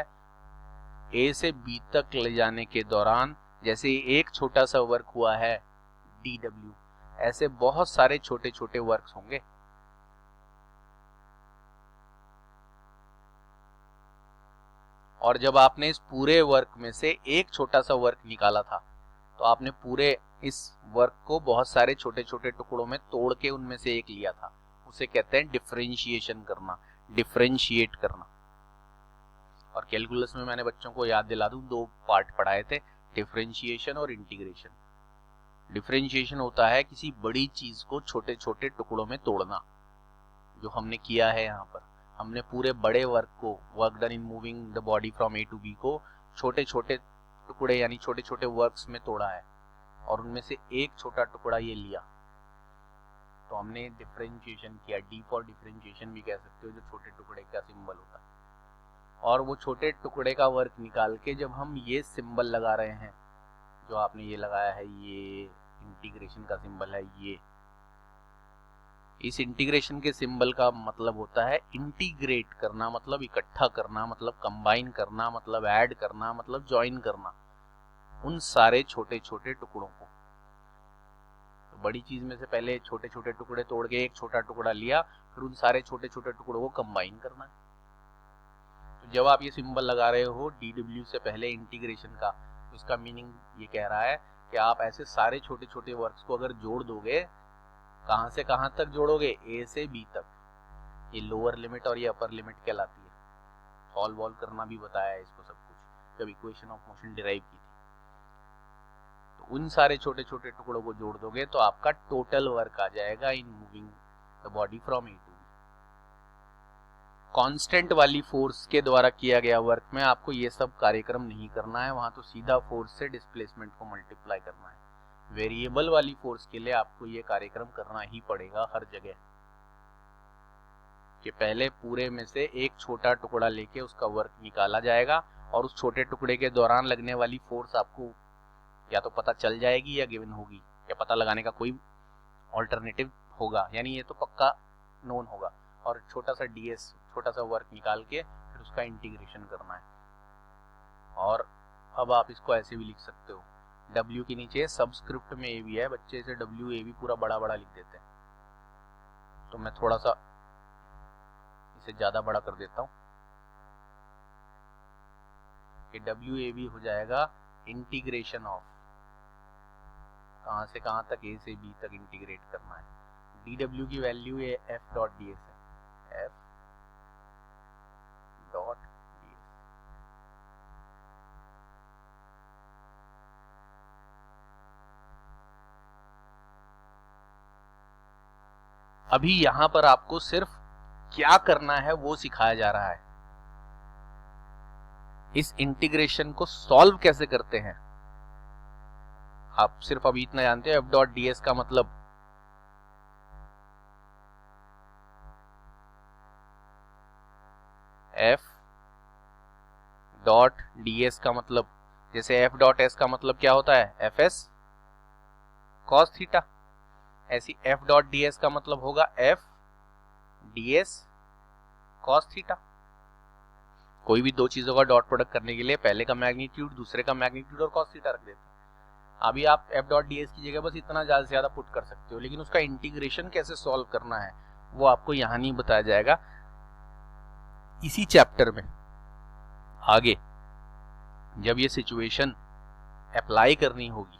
ए से बी तक ले जाने के दौरान जैसे एक छोटा सा वर्क हुआ है DW, ऐसे बहुत सारे छोटे छोटे वर्क्स होंगे। और जब आपने इस पूरे वर्क में से एक छोटा सा वर्क निकाला था तो आपने पूरे इस वर्क को बहुत सारे छोटे छोटे टुकड़ों में तोड़ के उनमें से एक लिया था। उसे कहते हैं डिफरेंशिएशन करना, डिफरेंशिएट करना। और कैलकुलस में मैंने बच्चों को याद दिला दूं, दो पार्ट पढ़ाए थे, डिफरेंशिएशन और इंटीग्रेशन। डिफरेंशिएशन होता है किसी बड़ी चीज को छोटे छोटे टुकड़ों में तोड़ना, जो हमने किया है। यहाँ पर हमने पूरे बड़े वर्क को, work done in moving the body from A to B को छोटे छोटे टुकड़े यानी छोटे छोटे वर्क्स में तोड़ा है और उनमें से एक छोटा टुकड़ा ये लिया, तो हमने डिफरेंशिएशन किया। डी फॉर डिफरेंशिएशन भी कह सकते हो, जो छोटे टुकड़े का सिंबल होता है। और वो छोटे टुकड़े का वर्क निकाल के जब हम ये सिंबल लगा रहे हैं, जो आपने ये लगाया है, ये इंटीग्रेशन का सिंबल है, ये इस इंटीग्रेशन के सिंबल का मतलब होता है इंटीग्रेट करना, मतलब इकट्ठा करना, मतलब कंबाइन करना, मतलब ऐड करना, मतलब ज्वाइन करना उन सारे छोटे छोटे टुकड़ों को। तो बड़ी चीज में से पहले छोटे छोटे टुकड़े तोड़ के एक छोटा टुकड़ा लिया, फिर उन सारे छोटे छोटे टुकड़ों को कंबाइन करना है। तो जब आप ये सिंबल लगा रहे हो DW से पहले इंटीग्रेशन का, तो इसका मीनिंग ये कह रहा है कि आप ऐसे सारे छोटे छोटे वर्क्स को अगर जोड़ दोगे, कहां से कहां तक जोड़ोगे, ए से बी तक। ये लोअर लिमिट और ये अपर लिमिट कहलाती है। सॉल्व वॉल्व करना भी बताया है इसको सब कुछ, जब इक्वेशन ऑफ मोशन डिराइव की थी। तो उन सारे छोटे छोटे टुकड़ों को जोड़ दोगे तो आपका टोटल वर्क आ जाएगा in moving the body from A to B. Constant वाली फोर्स के द्वारा किया गया वर्क में आपको ये सब कार्यक्रम नहीं करना है, वहां तो सीधा फोर्स से डिस्प्लेसमेंट को मल्टीप्लाई करना है। वेरिएबल वाली फोर्स के लिए आपको ये कार्यक्रम करना ही पड़ेगा हर जगह, कि पहले पूरे में से एक छोटा टुकड़ा लेके उसका वर्क निकाला जाएगा और उस छोटे टुकड़े के दौरान लगने वाली फोर्स आपको या तो पता चल जाएगी या गिवन होगी, या पता लगाने का कोई ऑल्टरनेटिव होगा, यानी ये तो पक्का नोन होगा। और छोटा सा DS, छोटा सा वर्क निकाल के फिर उसका इंटीग्रेशन करना है। और अब आप इसको ऐसे भी लिख सकते हो, W के नीचे सबस्क्रिप्ट में A भी है, बच्चे इसे WAV पूरा बड़ा बड़ा लिख देते हैं, तो मैं थोड़ा सा इसे ज्यादा बड़ा कर देता हूं कि WAV हो जाएगा इंटीग्रेशन ऑफ, कहां से कहां तक, A से B तक इंटीग्रेट करना है। DW की वैल्यू ये F.ds है, F.ds। अभी यहां पर आपको सिर्फ क्या करना है वो सिखाया जा रहा है। इस इंटीग्रेशन को सॉल्व कैसे करते हैं आप सिर्फ अभी इतना जानते हो। F.ds का मतलब F.ds का मतलब, जैसे F.s का मतलब क्या होता है, Fs cos थीटा, ऐसी F.ds का मतलब होगा F.ds cos थीटा। कोई भी दो चीजों का डॉट प्रोडक्ट करने के लिए पहले का मैग्नीट्यूड, दूसरे का मैग्नीट्यूड और cos थीटा रख देते हैं। अभी आप f.ds की जगह बस इतना ज़्यादा से ज़्यादा पुट कर सकते हो, लेकिन उसका इंटीग्रेशन कैसे सॉल्व करना है वो आपको यहाँ नहीं बताया जाएगा। इसी चैप्टर में आगे जब ये सिचुएशन अप्लाई करनी होगी,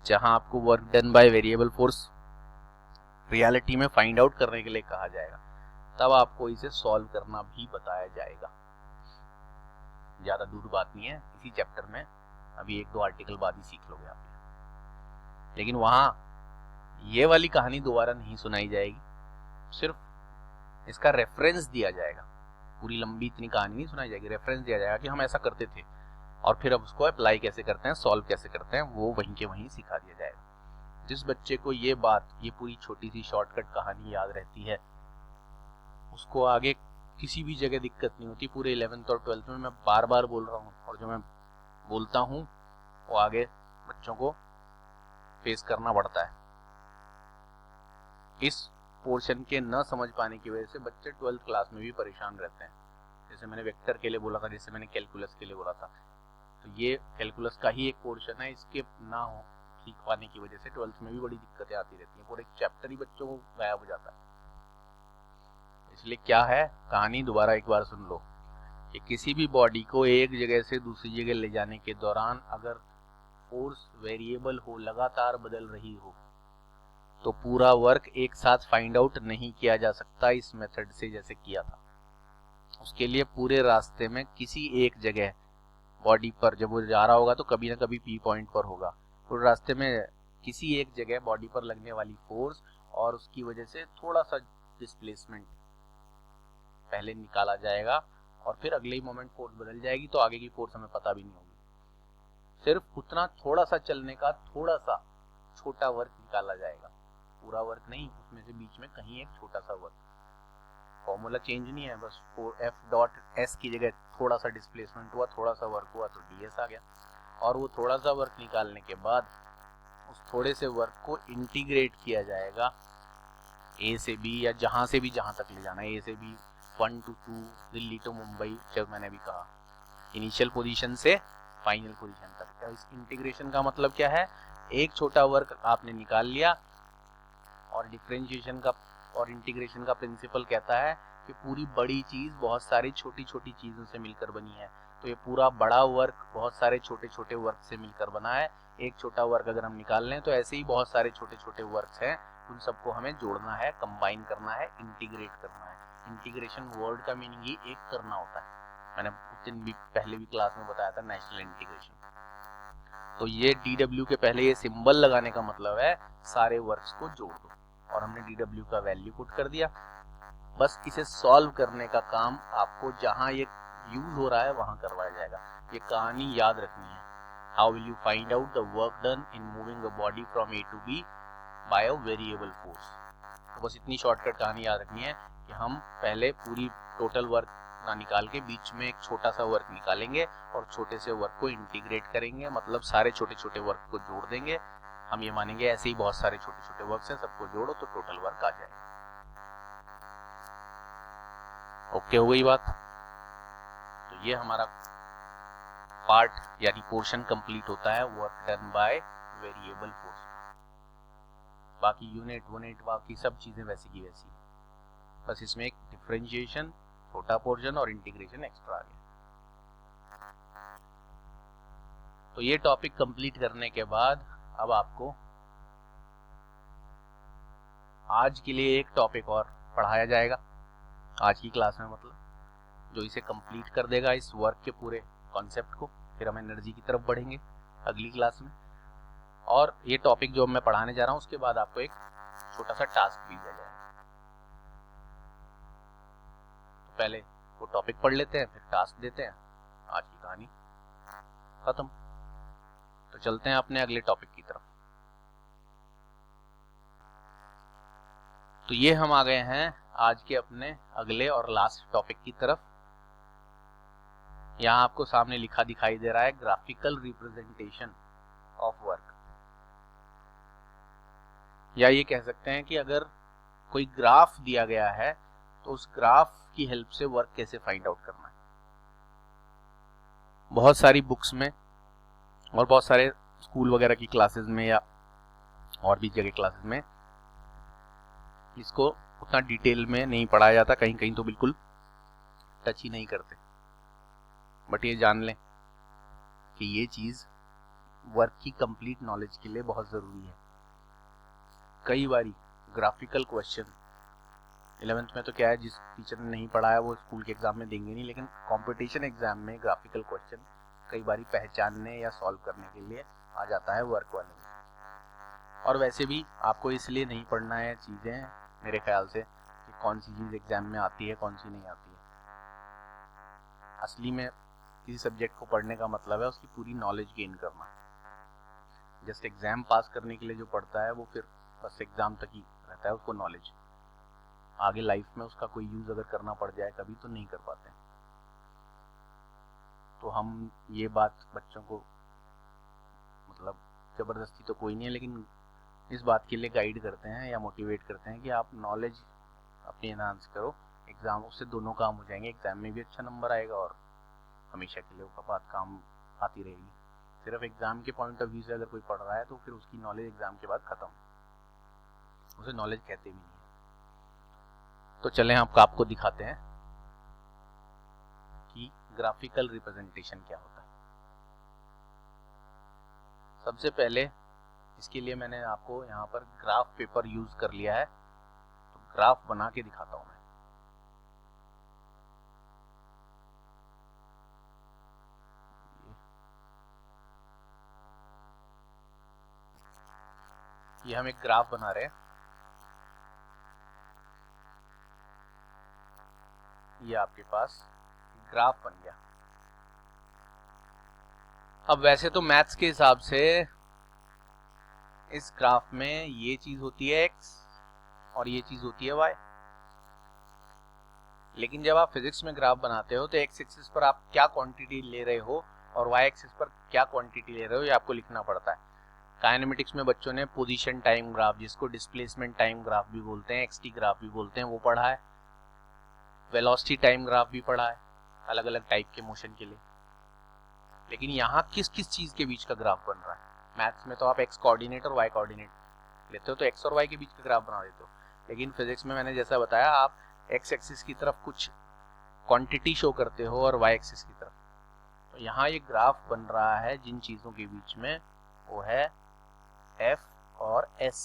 जहां आपको work done by variable force reality में फाइंड आउट करने के लिए कहा जाएगा, तब आपको इसे सॉल्व करना भी बताया जाएगा। ज्यादा दूर बात नहीं है, इसी चैप्टर में अभी 1-2 आर्टिकल बाद ही सीख लोगे आप। लेकिन वहां ये वाली कहानी दोबारा नहीं सुनाई जाएगी, सिर्फ इसका रेफरेंस दिया जाएगा। पूरी लंबी इतनी कहानी नहीं सुनाई जाएगी, रेफरेंस दिया जाएगा कि हम ऐसा करते थे और फिर अब उसको अप्लाई कैसे करते हैं, सॉल्व कैसे करते हैं, वो वहीं के वहीं सिखा दिया जाएगा। जिस बच्चे को ये बात, ये पूरी छोटी सी शॉर्टकट कहानी याद रहती है, उसको आगे किसी भी जगह दिक्कत नहीं होती। पूरे 11th और 12th में मैं बार बार बोल रहा हूँ, और जो मैं बोलता हूँ वो आगे बच्चों को फेस करना पड़ता है। इस पोर्शन के न समझ पाने की वजह से बच्चे 12th क्लास में भी परेशान रहते हैं। जैसे मैंने वेक्टर के लिए बोला था, जैसे मैंने कैलकुलस के लिए बोला था, तो ये कैलकुलस का ही एक पोर्शन है। इसके ना हो सीख पाने की वजह से 12th में भी बड़ी दिक्कतें आती रहती हैं। पूरे चैप्टर ही बच्चों को गायब हो जाता है। इसलिए क्या है, कहानी दोबारा एक बार सुन लो कि किसी भी बॉडी को एक जगह से दूसरी जगह ले जाने के दौरान अगर फोर्स वेरिएबल हो, लगातार बदल रही हो, तो पूरा वर्क एक साथ फाइंड आउट नहीं किया जा सकता इस मेथड से जैसे किया था। उसके लिए पूरे रास्ते में किसी एक जगह बॉडी पर जब वो जा रहा होगा तो कभी ना कभी पी पॉइंट पर होगा, पूरे रास्ते में किसी एक जगह बॉडी पर लगने वाली फोर्स और उसकी वजह से थोड़ा सा डिस्प्लेसमेंट पहले निकाला जाएगा, और फिर अगले ही मोमेंट फोर्स बदल जाएगी तो आगे की फोर्स हमें पता भी नहीं होगी। सिर्फ उतना थोड़ा सा चलने का थोड़ा सा छोटा वर्क निकाला जाएगा, पूरा वर्क नहीं, उसमें से बीच में कहीं एक छोटा सा वर्क। फॉर्मूला चेंज नहीं है, बस F.S की जगह थोड़ा सा डिस्प्लेसमेंट हुआ, थोड़ा सा वर्क हुआ तो ds आ गया। और वो थोड़ा सा वर्क निकालने के बाद उस थोड़े से वर्क को इंटीग्रेट किया जाएगा A से B, या जहां से भी जहां तक ले जाना है, A से B 1 to 2, Delhi to Mumbai, जब मैंने भी कहा इनिशियल पोजीशन से फाइनल पोजीशन तक। इस इंटीग्रेशन का मतलब क्या है, एक छोटा वर्क आपने निकाल लिया, और डिफरेंशिएशन का और इंटीग्रेशन का प्रिंसिपल कहता है कि पूरी बड़ी चीज बहुत सारी छोटी छोटी चीजों से मिलकर बनी है। तो ये पूरा बड़ा वर्क बहुत सारे छोटे छोटे वर्क से मिलकर बना है। एक छोटा वर्क अगर हम निकाल लें तो ऐसे ही बहुत सारे छोटे छोटे वर्क्स हैं, उन सबको हमें जोड़ना है, कंबाइन करना है, इंटीग्रेट करना है। इंटीग्रेशन वर्ड का मीनिंग ही एक करना होता है। मैंने उस दिन भी पहले भी क्लास में बताया था, नेशनल इंटीग्रेशन। तो ये DW के पहले ये सिंबल लगाने का मतलब है सारे वर्क्स को जोड़ दो, और हमने DW का वैल्यू पुट कर दिया। बस इसे सॉल्व करने का काम आपको जहां ये यूज हो रहा है वहां करवाया जाएगा। ये कहानी याद रखनी है, how will you find out the work done in moving a body from A to B by a variable force. तो बस इतनी शॉर्टकट कहानी याद रखनी है कि हम पहले पूरी टोटल वर्क ना निकाल के बीच में एक छोटा सा वर्क निकालेंगे और छोटे से वर्क को इंटीग्रेट करेंगे, मतलब सारे छोटे छोटे वर्क को जोड़ देंगे। हम ये मानेंगे ऐसे ही बहुत सारे छोटे छोटे वर्क्स हैं, सबको जोड़ो तो टोटल वर्क आ जाएगा। ओके हो गई बात? तो ये हमारा पार्ट यानी पोर्शन कंप्लीट होता है work done by variable force. बाकी यूनिट बाकी सब चीजें वैसी की वैसी, बस इसमें एक डिफरेंशिएशन, छोटा पोर्शन और इंटीग्रेशन एक्स्ट्रा आ गया। तो ये टॉपिक कंप्लीट करने के बाद अब आपको आज के लिए एक टॉपिक और पढ़ाया जाएगा आज की क्लास में, मतलब जो इसे कंप्लीट कर देगा इस वर्क के पूरे कॉन्सेप्ट को। फिर हम एनर्जी की तरफ बढ़ेंगे अगली क्लास में, और ये टॉपिक जो मैं पढ़ाने जा रहा हूँ उसके बाद आपको एक छोटा सा टास्क भी दिया जाएगा। तो पहले वो टॉपिक पढ़ लेते हैं, फिर टास्क देते हैं, आज की कहानी खत्म। तो चलते हैं अपने अगले टॉपिक की तरफ। तो ये हम आ गए हैं आज के अपने अगले और लास्ट टॉपिक की तरफ। यहाँ आपको सामने लिखा दिखाई दे रहा है ग्राफिकल रिप्रेजेंटेशन ऑफ वर्क, या ये कह सकते हैं कि अगर कोई ग्राफ दिया गया है तो उस ग्राफ की हेल्प से वर्क कैसे फाइंड आउट करना है। बहुत सारी बुक्स में और बहुत सारे स्कूल वगैरह की क्लासेस में या और भी जगह क्लासेस में इसको उतना डिटेल में नहीं पढ़ाया जाता, कहीं कहीं तो बिल्कुल टच ही नहीं करते। बट ये जान लें कि ये चीज़ वर्क की कंप्लीट नॉलेज के लिए बहुत ज़रूरी है। कई बारी ग्राफिकल क्वेश्चन 11th में तो क्या है, जिस टीचर ने नहीं पढ़ाया वो स्कूल के एग्जाम में देंगे नहीं, लेकिन कंपटीशन एग्जाम में ग्राफिकल क्वेश्चन कई बारी पहचानने या सॉल्व करने के लिए आ जाता है वर्क वाले में। और वैसे भी आपको इसलिए नहीं पढ़ना है चीज़ें मेरे ख्याल से कि कौन सी चीज़ एग्जाम में आती है कौन सी नहीं आती है। असली में किसी सब्जेक्ट को पढ़ने का मतलब है उसकी पूरी नॉलेज गेन करना। जस्ट एग्जाम पास करने के लिए जो पढ़ता है वो फिर बस एग्जाम तक ही रहता है उसको नॉलेज, आगे लाइफ में उसका कोई यूज अगर करना पड़ जाए कभी तो नहीं कर पाते। तो हम ये बात बच्चों को मतलब जबरदस्ती तो कोई नहीं है, लेकिन इस बात के लिए गाइड करते हैं या मोटिवेट करते हैं कि आप नॉलेज अपनी एनहांस करो, एग्जाम उससे दोनों काम हो जाएंगे, एग्जाम में भी अच्छा नंबर आएगा और हमेशा के लिए वो बात काम आती रहेगी। सिर्फ एग्जाम के पॉइंट ऑफ व्यू से अगर कोई पढ़ रहा है तो फिर उसकी नॉलेज एग्जाम के बाद खत्म, उसे नॉलेज कहते भी नहीं। तो चलें आपको दिखाते हैं कि ग्राफिकल रिप्रेजेंटेशन क्या होता है। सबसे पहले इसके लिए मैंने आपको यहाँ पर ग्राफ पेपर यूज कर लिया है, तो ग्राफ बना के दिखाता हूं मैं। ये हम एक ग्राफ बना रहे हैं, ये आपके पास ग्राफ बन गया। अब वैसे तो मैथ्स के हिसाब से इस ग्राफ में ये चीज होती है x और ये चीज होती है y, लेकिन जब आप फिजिक्स में ग्राफ बनाते हो तो x एक्सिस पर आप क्या क्वांटिटी ले रहे हो और y एक्सिस पर क्या क्वांटिटी ले रहे हो ये आपको लिखना पड़ता है। काइनेमेटिक्स में बच्चों ने पोजीशन टाइम ग्राफ, जिसको डिस्प्लेसमेंट टाइम ग्राफ भी बोलते हैं, xt ग्राफ भी बोलते हैं, वो पढ़ा है। वेलोसिटी टाइम ग्राफ भी पढ़ा है, अलग अलग टाइप के मोशन के लिए। लेकिन यहाँ किस किस चीज के बीच का ग्राफ बन रहा है? मैथ्स में तो आप x कोऑर्डिनेट और y कोऑर्डिनेट लेते हो तो x और y के बीच का ग्राफ बना देते हो, लेकिन फिजिक्स में मैंने जैसा बताया आप x एक्सिस की तरफ कुछ क्वांटिटी शो करते हो और y एक्सिस की तरफ। तो यहाँ ये ग्राफ बन रहा है जिन चीजों के बीच में, वो है f और s,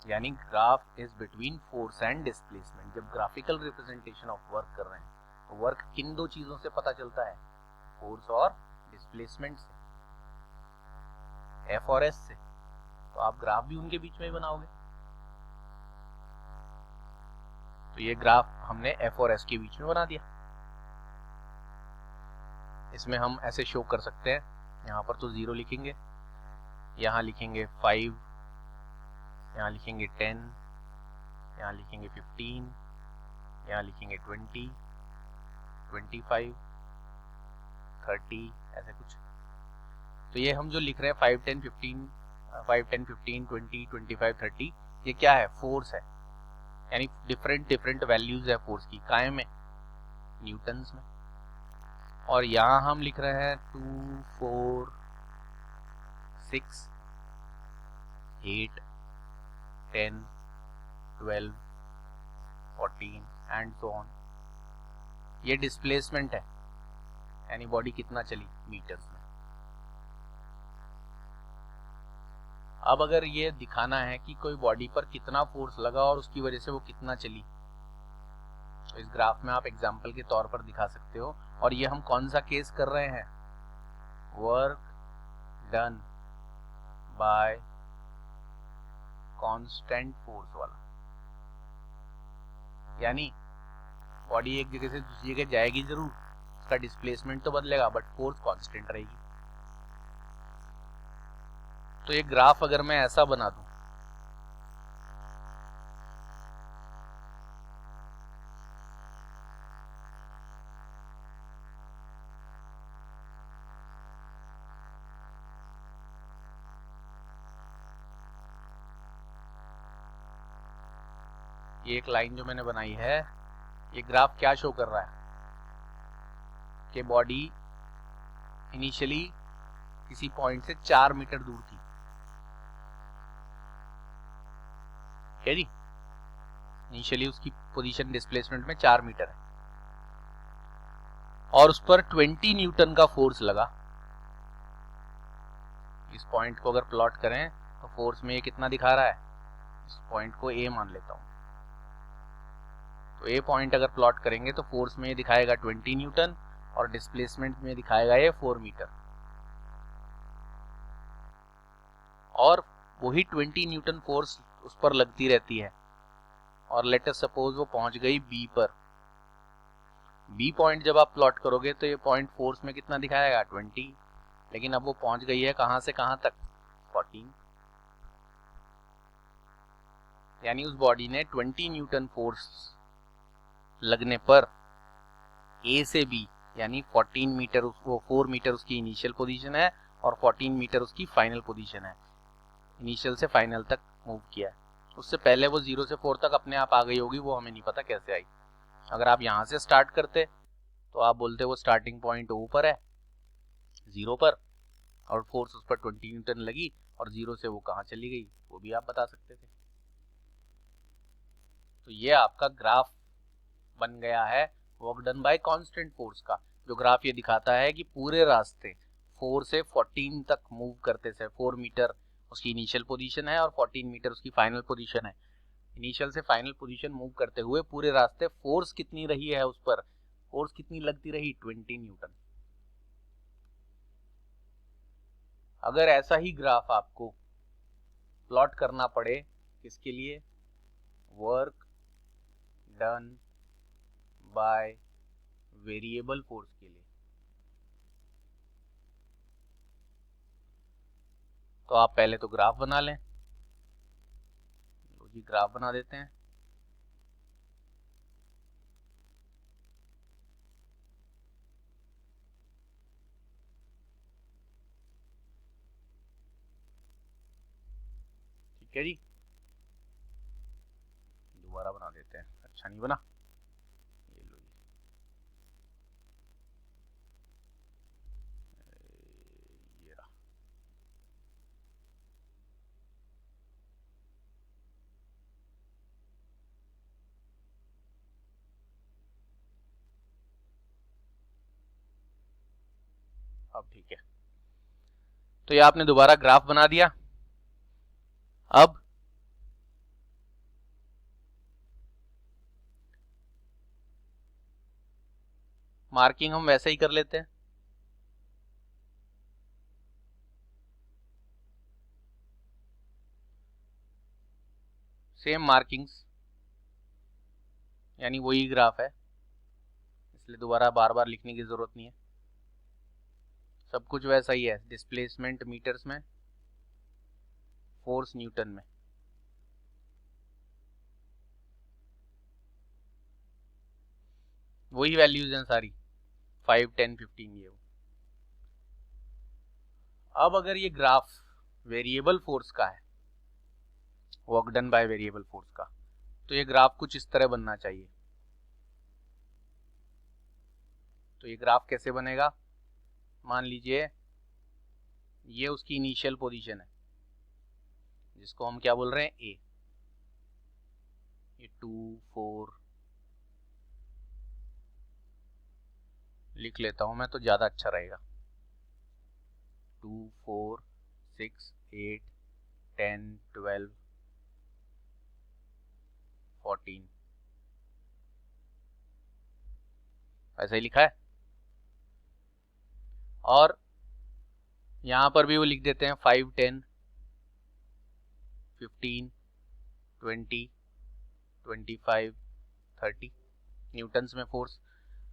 यानी graph is between force and displacement. जब ग्राफिकल रिप्रेजेंटेशन ऑफ वर्क कर रहे हैं तो वर्क किन दो चीजों से पता चलता है? फोर्स और डिस्प्लेसमेंट से, एफ और एस से। तो आप ग्राफ भी उनके बीच में ही बनाओगे। तो ये ग्राफ हमने एफ और एस के बीच में बना दिया। इसमें हम ऐसे शो कर सकते हैं, यहाँ पर तो 0 लिखेंगे, यहाँ लिखेंगे 5, यहाँ लिखेंगे 10, यहाँ लिखेंगे 15, यहाँ लिखेंगे 20, 25, 30, ऐसे कुछ। तो ये हम जो लिख रहे हैं 5, 10, 15, 20, 25, 30, ये क्या है? फोर्स है, यानी डिफरेंट वैल्यूज है फोर्स की। काहे में? न्यूटन्स में। और यहाँ हम लिख रहे हैं 2, 4, 6, 8, 10, 12, 14 एंड सो ऑन। ये डिस्प्लेसमेंट है, यानी बॉडी कितना चली मीटर्स में। अब अगर ये दिखाना है कि कोई बॉडी पर कितना फोर्स लगा और उसकी वजह से वो कितना चली, तो इस ग्राफ में आप एग्जांपल के तौर पर दिखा सकते हो। और ये हम कौन सा केस कर रहे हैं? Work done by constant force वाला, यानी बॉडी एक जगह से दूसरी जगह जाएगी जरूर, उसका डिस्प्लेसमेंट तो बदलेगा बट फोर्स कांस्टेंट रहेगी। तो ये ग्राफ अगर मैं ऐसा बना दूं, ये एक लाइन जो मैंने बनाई है, ये ग्राफ क्या शो कर रहा है कि बॉडी इनिशियली किसी पॉइंट से 4 मीटर दूर थी, क्या जी? इनिशियली उसकी पोजीशन डिस्प्लेसमेंट में 4 मीटर है और उस पर 20 न्यूटन का फोर्स लगा। इस पॉइंट को अगर प्लॉट करें तो फोर्स में ये कितना दिखा रहा है, इस पॉइंट को ए मान लेता हूं, तो ए पॉइंट अगर प्लॉट करेंगे तो फोर्स में ये दिखाएगा 20 न्यूटन और डिस्प्लेसमेंट में दिखाएगा ये 4 मीटर। और वही 20 न्यूटन फोर्स उस पर लगती रहती है और लेट अस सपोज वो पहुंच गई बी पर। बी पॉइंट जब आप प्लॉट करोगे तो ये पॉइंट फोर्स में कितना दिखाएगा, 20, लेकिन अब वो पहुंच गई है कहां से कहां तक, 14। यानी उस बॉडी ने 20 न्यूटन फोर्स लगने पर ए से बी यानी 14 मीटर, वो 4 मीटर उसकी इनिशियल पोजीशन है और 14 मीटर उसकी फाइनल पोजीशन है। इनिशियल से फाइनल तक मूव किया है। उससे पहले वो 0 से 4 तक अपने आप आ गई होगी, वो हमें नहीं पता कैसे आई। अगर आप यहाँ से स्टार्ट करते तो आप बोलते वो स्टार्टिंग पॉइंट ओ पर है 0 पर और फोर्स उस पर 20 न्यूटन लगी और 0 से वो कहाँ चली गई वो भी आप बता सकते थे। तो ये आपका ग्राफ बन गया है work done by constant force का, जो ग्राफ ये दिखाता है कि पूरे रास्ते 4 से 14 तक मूव करते थे। 4 मीटर उसकी इनिशियल पोजीशन है और 14 मीटर उसकी फाइनल पोजीशन है। इनिशियल से फाइनल पोजीशन मूव करते हुए पूरे रास्ते फोर्स कितनी रही है, उस पर फोर्स कितनी लगती रही, 20 न्यूटन। अगर ऐसा ही ग्राफ आपको प्लॉट करना पड़े किसके लिए, work done by variable force के लिए, तो आप पहले तो ग्राफ बना लें। जी ग्राफ बना देते हैं। ठीक है जी, दोबारा बना देते हैं, अच्छा नहीं बना, ये लो जी, ये रहा। अब ठीक है, तो ये आपने दोबारा ग्राफ बना दिया। अब मार्किंग हम वैसे ही कर लेते हैं, सेम मार्किंग्स, यानी वही ग्राफ है, इसलिए दोबारा बार बार लिखने की जरूरत नहीं है, सब कुछ वैसा ही है। डिस्प्लेसमेंट मीटर्स में, फोर्स न्यूटन में, वही वैल्यूज हैं सारी, 5, 10, 15 ये। अब अगर ये ग्राफ वेरिएबल फोर्स का है, work done by variable force का, तो ये ग्राफ कुछ इस तरह बनना चाहिए। तो ये ग्राफ कैसे बनेगा, मान लीजिए ये उसकी इनिशियल पोजीशन है जिसको हम क्या बोल रहे हैं, ए। ये 2, 4 लिख लेता हूं मैं तो ज्यादा अच्छा रहेगा, 2, 4, 6, 8, 10, 12, 14 ऐसा ही लिखा है। और यहां पर भी वो लिख देते हैं 5, 10, 15, 20, 25, 30 न्यूटन्स में फोर्स।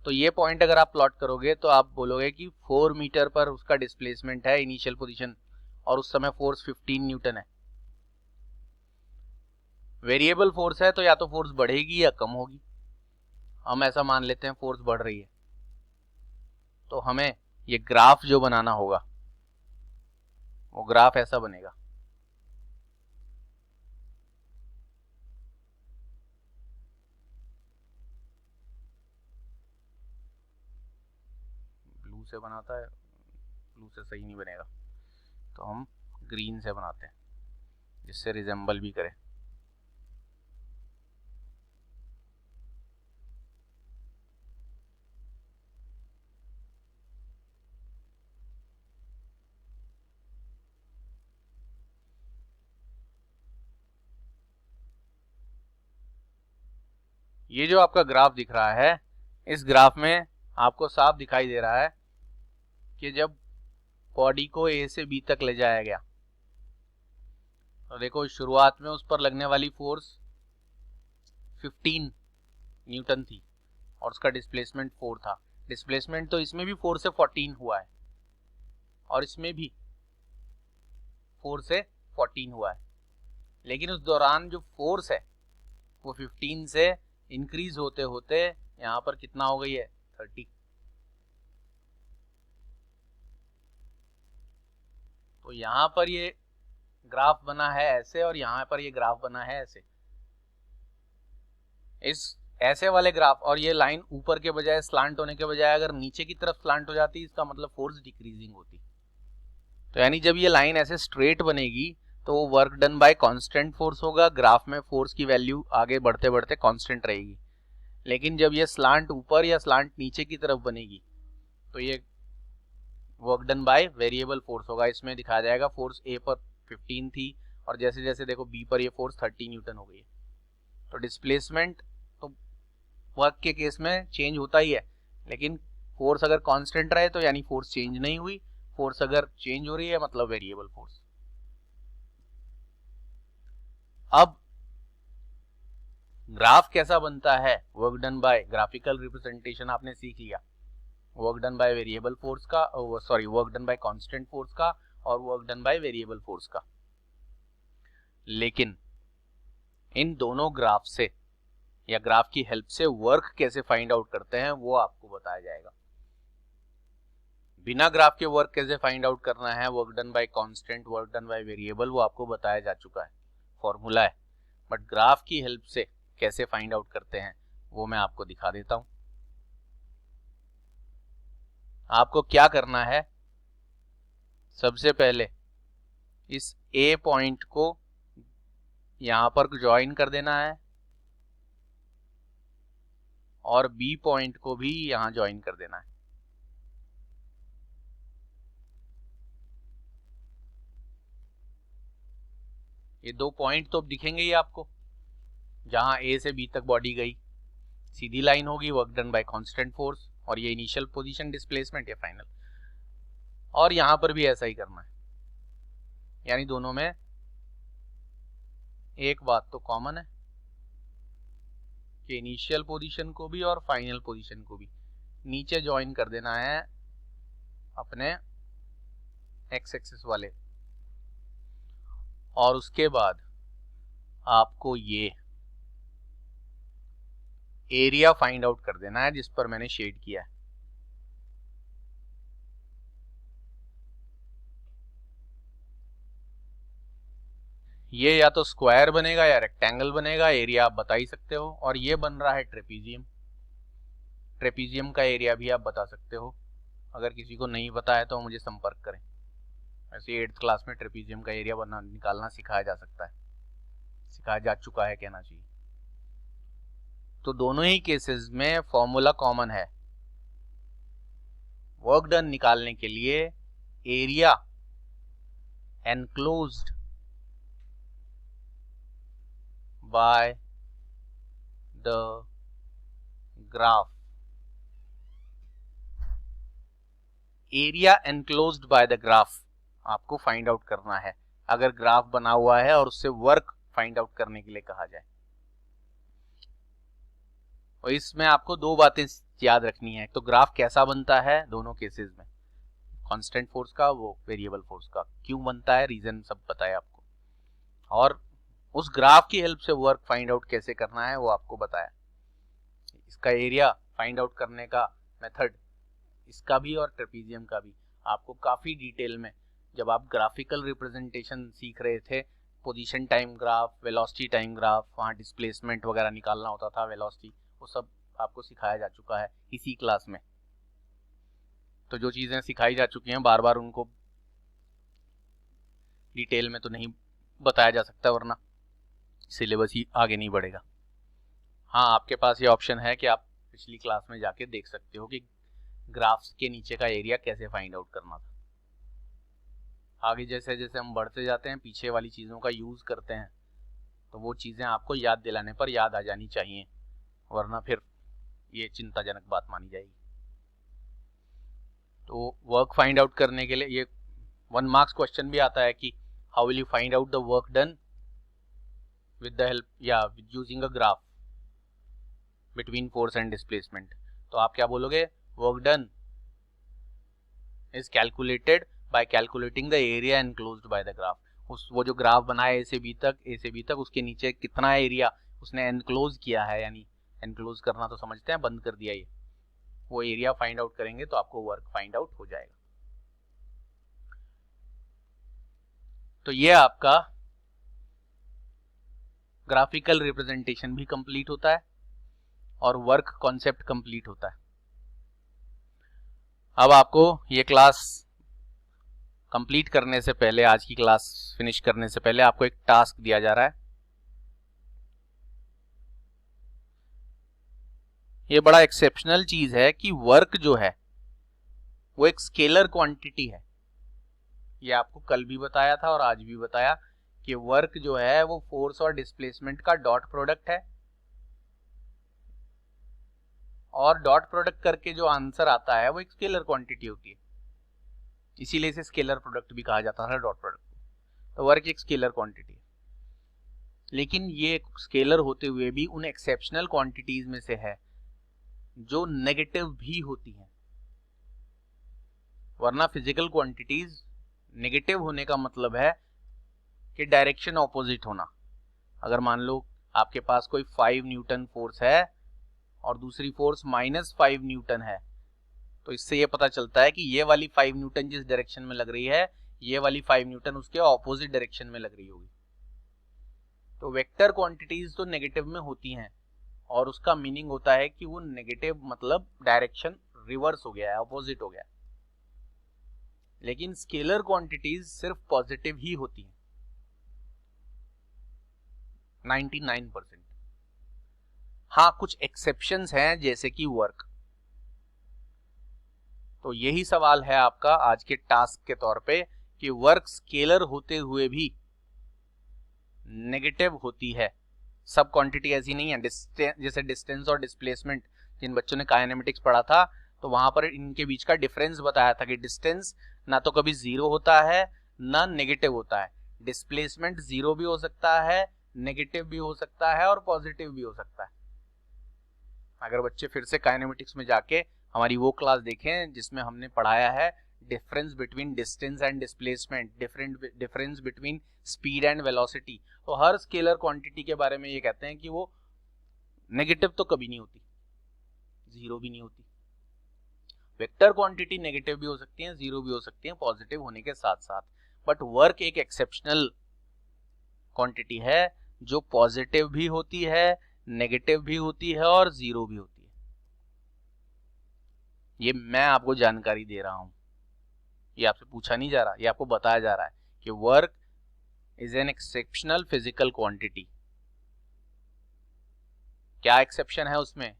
तो ये पॉइंट अगर आप प्लॉट करोगे तो आप बोलोगे कि 4 मीटर पर उसका डिस्प्लेसमेंट है इनिशियल पोजीशन और उस समय फोर्स 15 न्यूटन है। वेरिएबल फोर्स है तो या तो फोर्स बढ़ेगी या कम होगी, हम ऐसा मान लेते हैं फोर्स बढ़ रही है। तो हमें ये ग्राफ जो बनाना होगा वो ग्राफ ऐसा बनेगा, ब्लू से बनाता है, ब्लू से सही नहीं बनेगा, तो हम ग्रीन से बनाते हैं जिससे रिजेंबल भी करे। ये जो आपका ग्राफ दिख रहा है, इस ग्राफ में आपको साफ दिखाई दे रहा है कि जब बॉडी को ए से बी तक ले जाया गया तो देखो शुरुआत में उस पर लगने वाली फोर्स 15 न्यूटन थी और उसका डिस्प्लेसमेंट 4 था। डिस्प्लेसमेंट तो इसमें भी 4 से 14 हुआ है और इसमें भी 4 से 14 हुआ है, लेकिन उस दौरान जो फोर्स है वो 15 से इंक्रीज होते होते यहाँ पर कितना हो गई है, 30। तो यहाँ पर ये ग्राफ बना है ऐसे और यहाँ पर ये ग्राफ बना है ऐसे। इस ऐसे वाले ग्राफ और ये लाइन ऊपर के बजाय स्लांट होने के बजाय अगर नीचे की तरफ स्लांट हो जाती, इसका मतलब फोर्स डिक्रीजिंग होती। तो यानी जब ये लाइन ऐसे स्ट्रेट बनेगी तो वो work done by constant force होगा, ग्राफ में फोर्स की वैल्यू आगे बढ़ते बढ़ते कांस्टेंट रहेगी। लेकिन जब ये स्लांट ऊपर या स्लांट नीचे की तरफ बनेगी तो ये work done by variable force होगा। इसमें दिखाया जाएगा फोर्स ए पर 15 थी और जैसे जैसे देखो बी पर ये फोर्स 30 न्यूटन हो गई है। तो डिस्प्लेसमेंट तो वर्क के केस में चेंज होता ही है, लेकिन फोर्स अगर कांस्टेंट रहे तो यानी फोर्स चेंज नहीं हुई, फोर्स अगर चेंज हो रही है मतलब वेरिएबल फोर्स। अब ग्राफ कैसा बनता है, work done by graphical representation आपने सीख लिया, work done by variable force का, work done by constant force का और work done by variable force का। लेकिन इन दोनों ग्राफ से या ग्राफ की हेल्प से वर्क कैसे फाइंड आउट करते हैं वो आपको बताया जाएगा। बिना ग्राफ के वर्क कैसे फाइंड आउट करना है, work done by constant, work done by variable, वो आपको बताया जा चुका है, फॉर्मूला है। बट ग्राफ की हेल्प से कैसे फाइंड आउट करते हैं वो मैं आपको दिखा देता हूं। आपको क्या करना है, सबसे पहले इस ए पॉइंट को यहां पर ज्वाइन कर देना है और बी पॉइंट को भी यहां ज्वाइन कर देना है। ये दो पॉइंट तो दिखेंगे ही आपको, जहां ए से बी तक बॉडी गई, सीधी लाइन होगी, work done by constant force, और ये इनिशियल पोजीशन, डिस्प्लेसमेंट, या फाइनल। और यहां पर भी ऐसा ही करना है, यानी दोनों में एक बात तो कॉमन है कि इनिशियल पोजीशन को भी और फाइनल पोजीशन को भी नीचे ज्वाइन कर देना है अपने एक्स एक्सिस वाले, और उसके बाद आपको ये एरिया फाइंड आउट कर देना है जिस पर मैंने शेड किया है। ये या तो स्क्वायर बनेगा या रेक्टेंगल बनेगा, एरिया आप बता ही सकते हो। और ये बन रहा है ट्रेपीजियम, ट्रेपीजियम का एरिया भी आप बता सकते हो। अगर किसी को नहीं पता है तो मुझे संपर्क करें। ऐसे 8th क्लास में ट्रेपीजियम का एरिया बना निकालना सिखाया जा सकता है, सिखाया जा चुका है कहना चाहिए। तो दोनों ही केसेस में फॉर्मूला कॉमन है। वर्क डन निकालने के लिए area enclosed by the graph, area enclosed by the graph आपको फाइंड आउट करना है अगर ग्राफ बना हुआ है और उससे वर्क फाइंड आउट करने के लिए कहा जाए। और इसमें आपको दो बातें याद रखनी है, तो ग्राफ कैसा बनता है दोनों केसेस में, कांस्टेंट फोर्स का, वो वेरिएबल फोर्स का, क्यों बनता है, रीजन सब बताया आपको, और उस ग्राफ की हेल्प से वर्क फाइंड आउट कैसे करना है वो आपको बताया। इसका एरिया फाइंड आउट करने का मेथड, इसका भी और ट्रेपीजियम का भी आपको काफी डिटेल में जब आप ग्राफिकल रिप्रेजेंटेशन सीख रहे थे, position time graph, velocity time graph, वहाँ डिस्प्लेसमेंट वगैरह निकालना होता था, वेलोसिटी, वो सब आपको सिखाया जा चुका है इसी क्लास में। तो जो चीज़ें सिखाई जा चुकी हैं बार बार उनको डिटेल में तो नहीं बताया जा सकता, वरना सिलेबस ही आगे नहीं बढ़ेगा। हाँ, आपके पास ये ऑप्शन है कि आप पिछली क्लास में जाके देख सकते हो कि ग्राफ्स के नीचे का एरिया कैसे फाइंड आउट करना था। आगे जैसे जैसे हम बढ़ते जाते हैं, पीछे वाली चीज़ों का यूज़ करते हैं, तो वो चीज़ें आपको याद दिलाने पर याद आ जानी चाहिए, वरना फिर ये चिंताजनक बात मानी जाएगी। तो वर्क फाइंड आउट करने के लिए ये 1 मार्क्स क्वेश्चन भी आता है कि how will you find out the work done with the help या with using a graph between force and displacement. तो आप क्या बोलोगे, work done is calculated by calculating the area enclosed by the graph. वो जो graph बनाया ए से B तक उसके नीचे कितना एरिया उसने एनक्लोज किया है, यानी एनक्लोज करना तो समझते हैं, बंद कर दिया, ये वो एरिया फाइंड आउट करेंगे तो आपको वर्क फाइंड आउट हो जाएगा। तो ये आपका ग्राफिकल रिप्रेजेंटेशन भी कंप्लीट होता है और वर्क कॉन्सेप्ट कंप्लीट होता है। अब आपको ये क्लास कंप्लीट करने से पहले, आज की क्लास फिनिश करने से पहले आपको एक टास्क दिया जा रहा है। ये बड़ा एक्सेप्शनल चीज है कि वर्क जो है वो एक स्केलर क्वांटिटी है। ये आपको कल भी बताया था और आज भी बताया कि वर्क जो है वो फोर्स और डिस्प्लेसमेंट का डॉट प्रोडक्ट है, और डॉट प्रोडक्ट करके जो आंसर आता है वो एक स्केलर क्वांटिटी होती है, इसीलिए इसे स्केलर प्रोडक्ट भी कहा जाता है डॉट प्रोडक्ट। तो वर्क एक स्केलर क्वांटिटी है, लेकिन ये स्केलर होते हुए भी उन एक्सेप्शनल क्वांटिटीज में से है जो नेगेटिव भी होती हैं, वरना फिजिकल क्वांटिटीज नेगेटिव होने का मतलब है कि डायरेक्शन ऑपोजिट होना। अगर मान लो आपके पास कोई 5 न्यूटन फोर्स है और दूसरी फोर्स -5 न्यूटन है, तो इससे ये पता चलता है कि ये वाली 5 न्यूटन जिस डायरेक्शन में लग रही है, ये वाली 5 न्यूटन उसके ऑपोजिट डायरेक्शन में लग रही होगी। तो वेक्टर क्वांटिटीज तो नेगेटिव में होती हैं और उसका मीनिंग होता है कि वो नेगेटिव मतलब डायरेक्शन रिवर्स हो गया है, ऑपोजिट हो गया है। लेकिन स्केलर क्वांटिटीज सिर्फ पॉजिटिव ही होती हैं 99%। हाँ, कुछ एक्सेप्शंस हैं जैसे कि वर्क। तो यही सवाल है आपका आज के टास्क के तौर पे कि वर्क स्केलर होते हुए भी नेगेटिव होती है। सब क्वांटिटी ऐसी नहीं है, जैसे डिस्टेंस और डिस्प्लेसमेंट, जिन बच्चों ने काइनेमेटिक्स पढ़ा था तो वहां पर इनके बीच का डिफरेंस बताया था कि डिस्टेंस ना तो कभी जीरो होता है ना नेगेटिव होता है, डिस्प्लेसमेंट जीरो भी हो सकता है, नेगेटिव भी हो सकता है और पॉजिटिव भी हो सकता है। अगर बच्चे फिर से काइनेमेटिक्स में जाके हमारी वो क्लास देखें जिसमें हमने पढ़ाया है difference between distance and displacement, difference between speed and velocity, तो हर स्केलर क्वांटिटी के बारे में ये कहते हैं कि वो नेगेटिव तो कभी नहीं होती, जीरो भी नहीं होती। वेक्टर क्वांटिटी नेगेटिव भी हो सकती है, जीरो भी हो सकती है, पॉजिटिव होने के साथ साथ, बट वर्क एक एक्सेप्शनल क्वांटिटी है जो पॉजिटिव भी होती है, नेगेटिव भी होती है और जीरो भी होती है। ये मैं आपको जानकारी दे रहा हूं, ये आपसे पूछा नहीं जा रहा, ये आपको बताया जा रहा है कि work is an exceptional physical quantity. क्या एक्सेप्शन है उसमें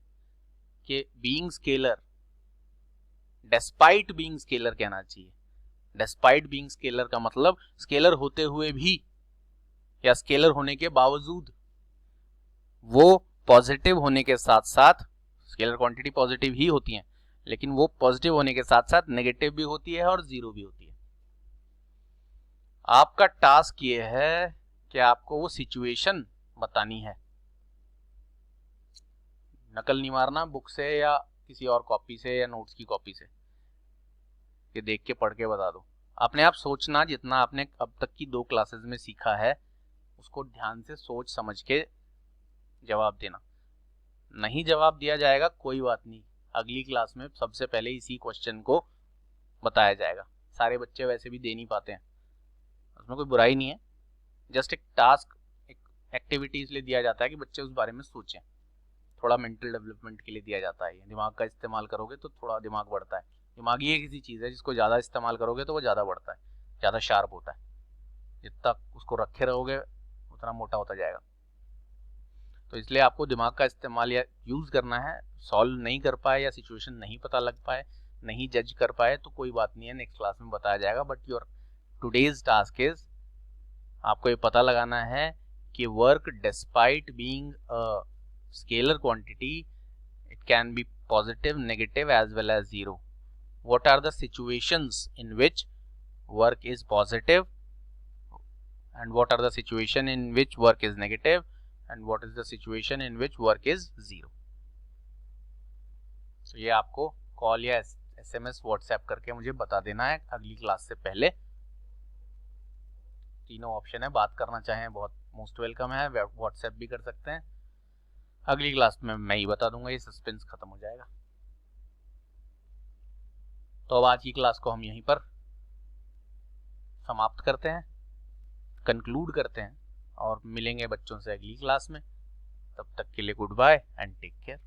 कि being scalar, despite being scalar कहना चाहिए। डेस्पाइट बीइंग स्केलर का मतलब स्केलर होते हुए भी या स्केलर होने के बावजूद वो पॉजिटिव होने के साथ साथ, स्केलर क्वांटिटी पॉजिटिव ही होती हैं, लेकिन वो पॉजिटिव होने के साथ साथ नेगेटिव भी होती है और जीरो भी होती है। आपका टास्क ये है कि आपको वो सिचुएशन बतानी है, नकल नहीं मारना बुक से या किसी और कॉपी से या नोट्स की कॉपी से, कि देख के पढ़ के बता दो। अपने आप सोचना, जितना आपने अब तक की 2 क्लासेस में सीखा है उसको ध्यान से सोच समझ के जवाब देना। नहीं जवाब दिया जाएगा कोई बात नहीं, अगली क्लास में सबसे पहले इसी क्वेश्चन को बताया जाएगा। सारे बच्चे वैसे भी दे नहीं पाते हैं, उसमें कोई बुराई नहीं है, जस्ट एक टास्क, एक एक्टिविटी इसलिए दिया जाता है कि बच्चे उस बारे में सोचें, थोड़ा मेंटल डेवलपमेंट के लिए दिया जाता है। दिमाग का इस्तेमाल करोगे तो थोड़ा दिमाग बढ़ता है, दिमागी एक ऐसी चीज़ है जिसको ज़्यादा इस्तेमाल करोगे तो वो ज़्यादा बढ़ता है, ज़्यादा शार्प होता है। जितना उसको रखे रहोगे उतना मोटा होता जाएगा। तो इसलिए आपको दिमाग का इस्तेमाल या यूज़ करना है। सॉल्व नहीं कर पाए या सिचुएशन नहीं पता लग पाए, नहीं जज कर पाए तो कोई बात नहीं है, नेक्स्ट क्लास में बताया जाएगा। But your today's task is, आपको ये पता लगाना है कि work despite being a scalar quantity, it can be positive, negative as well as zero. What are the situations in which work is positive and what are the situation in which work is negative and what is the situation in which work is zero. तो ये आपको call या SMS WhatsApp करके मुझे बता देना है अगली क्लास से पहले। तीनों ऑप्शन है, बात करना चाहें बहुत मोस्ट वेलकम है, व्हाट्सएप भी कर सकते हैं। अगली क्लास में मैं ही बता दूंगा, ये सस्पेंस खत्म हो जाएगा। तो अब आज की क्लास को हम यहीं पर समाप्त करते हैं, कंक्लूड करते हैं और मिलेंगे बच्चों से अगली क्लास में। तब तक के लिए goodbye and take care.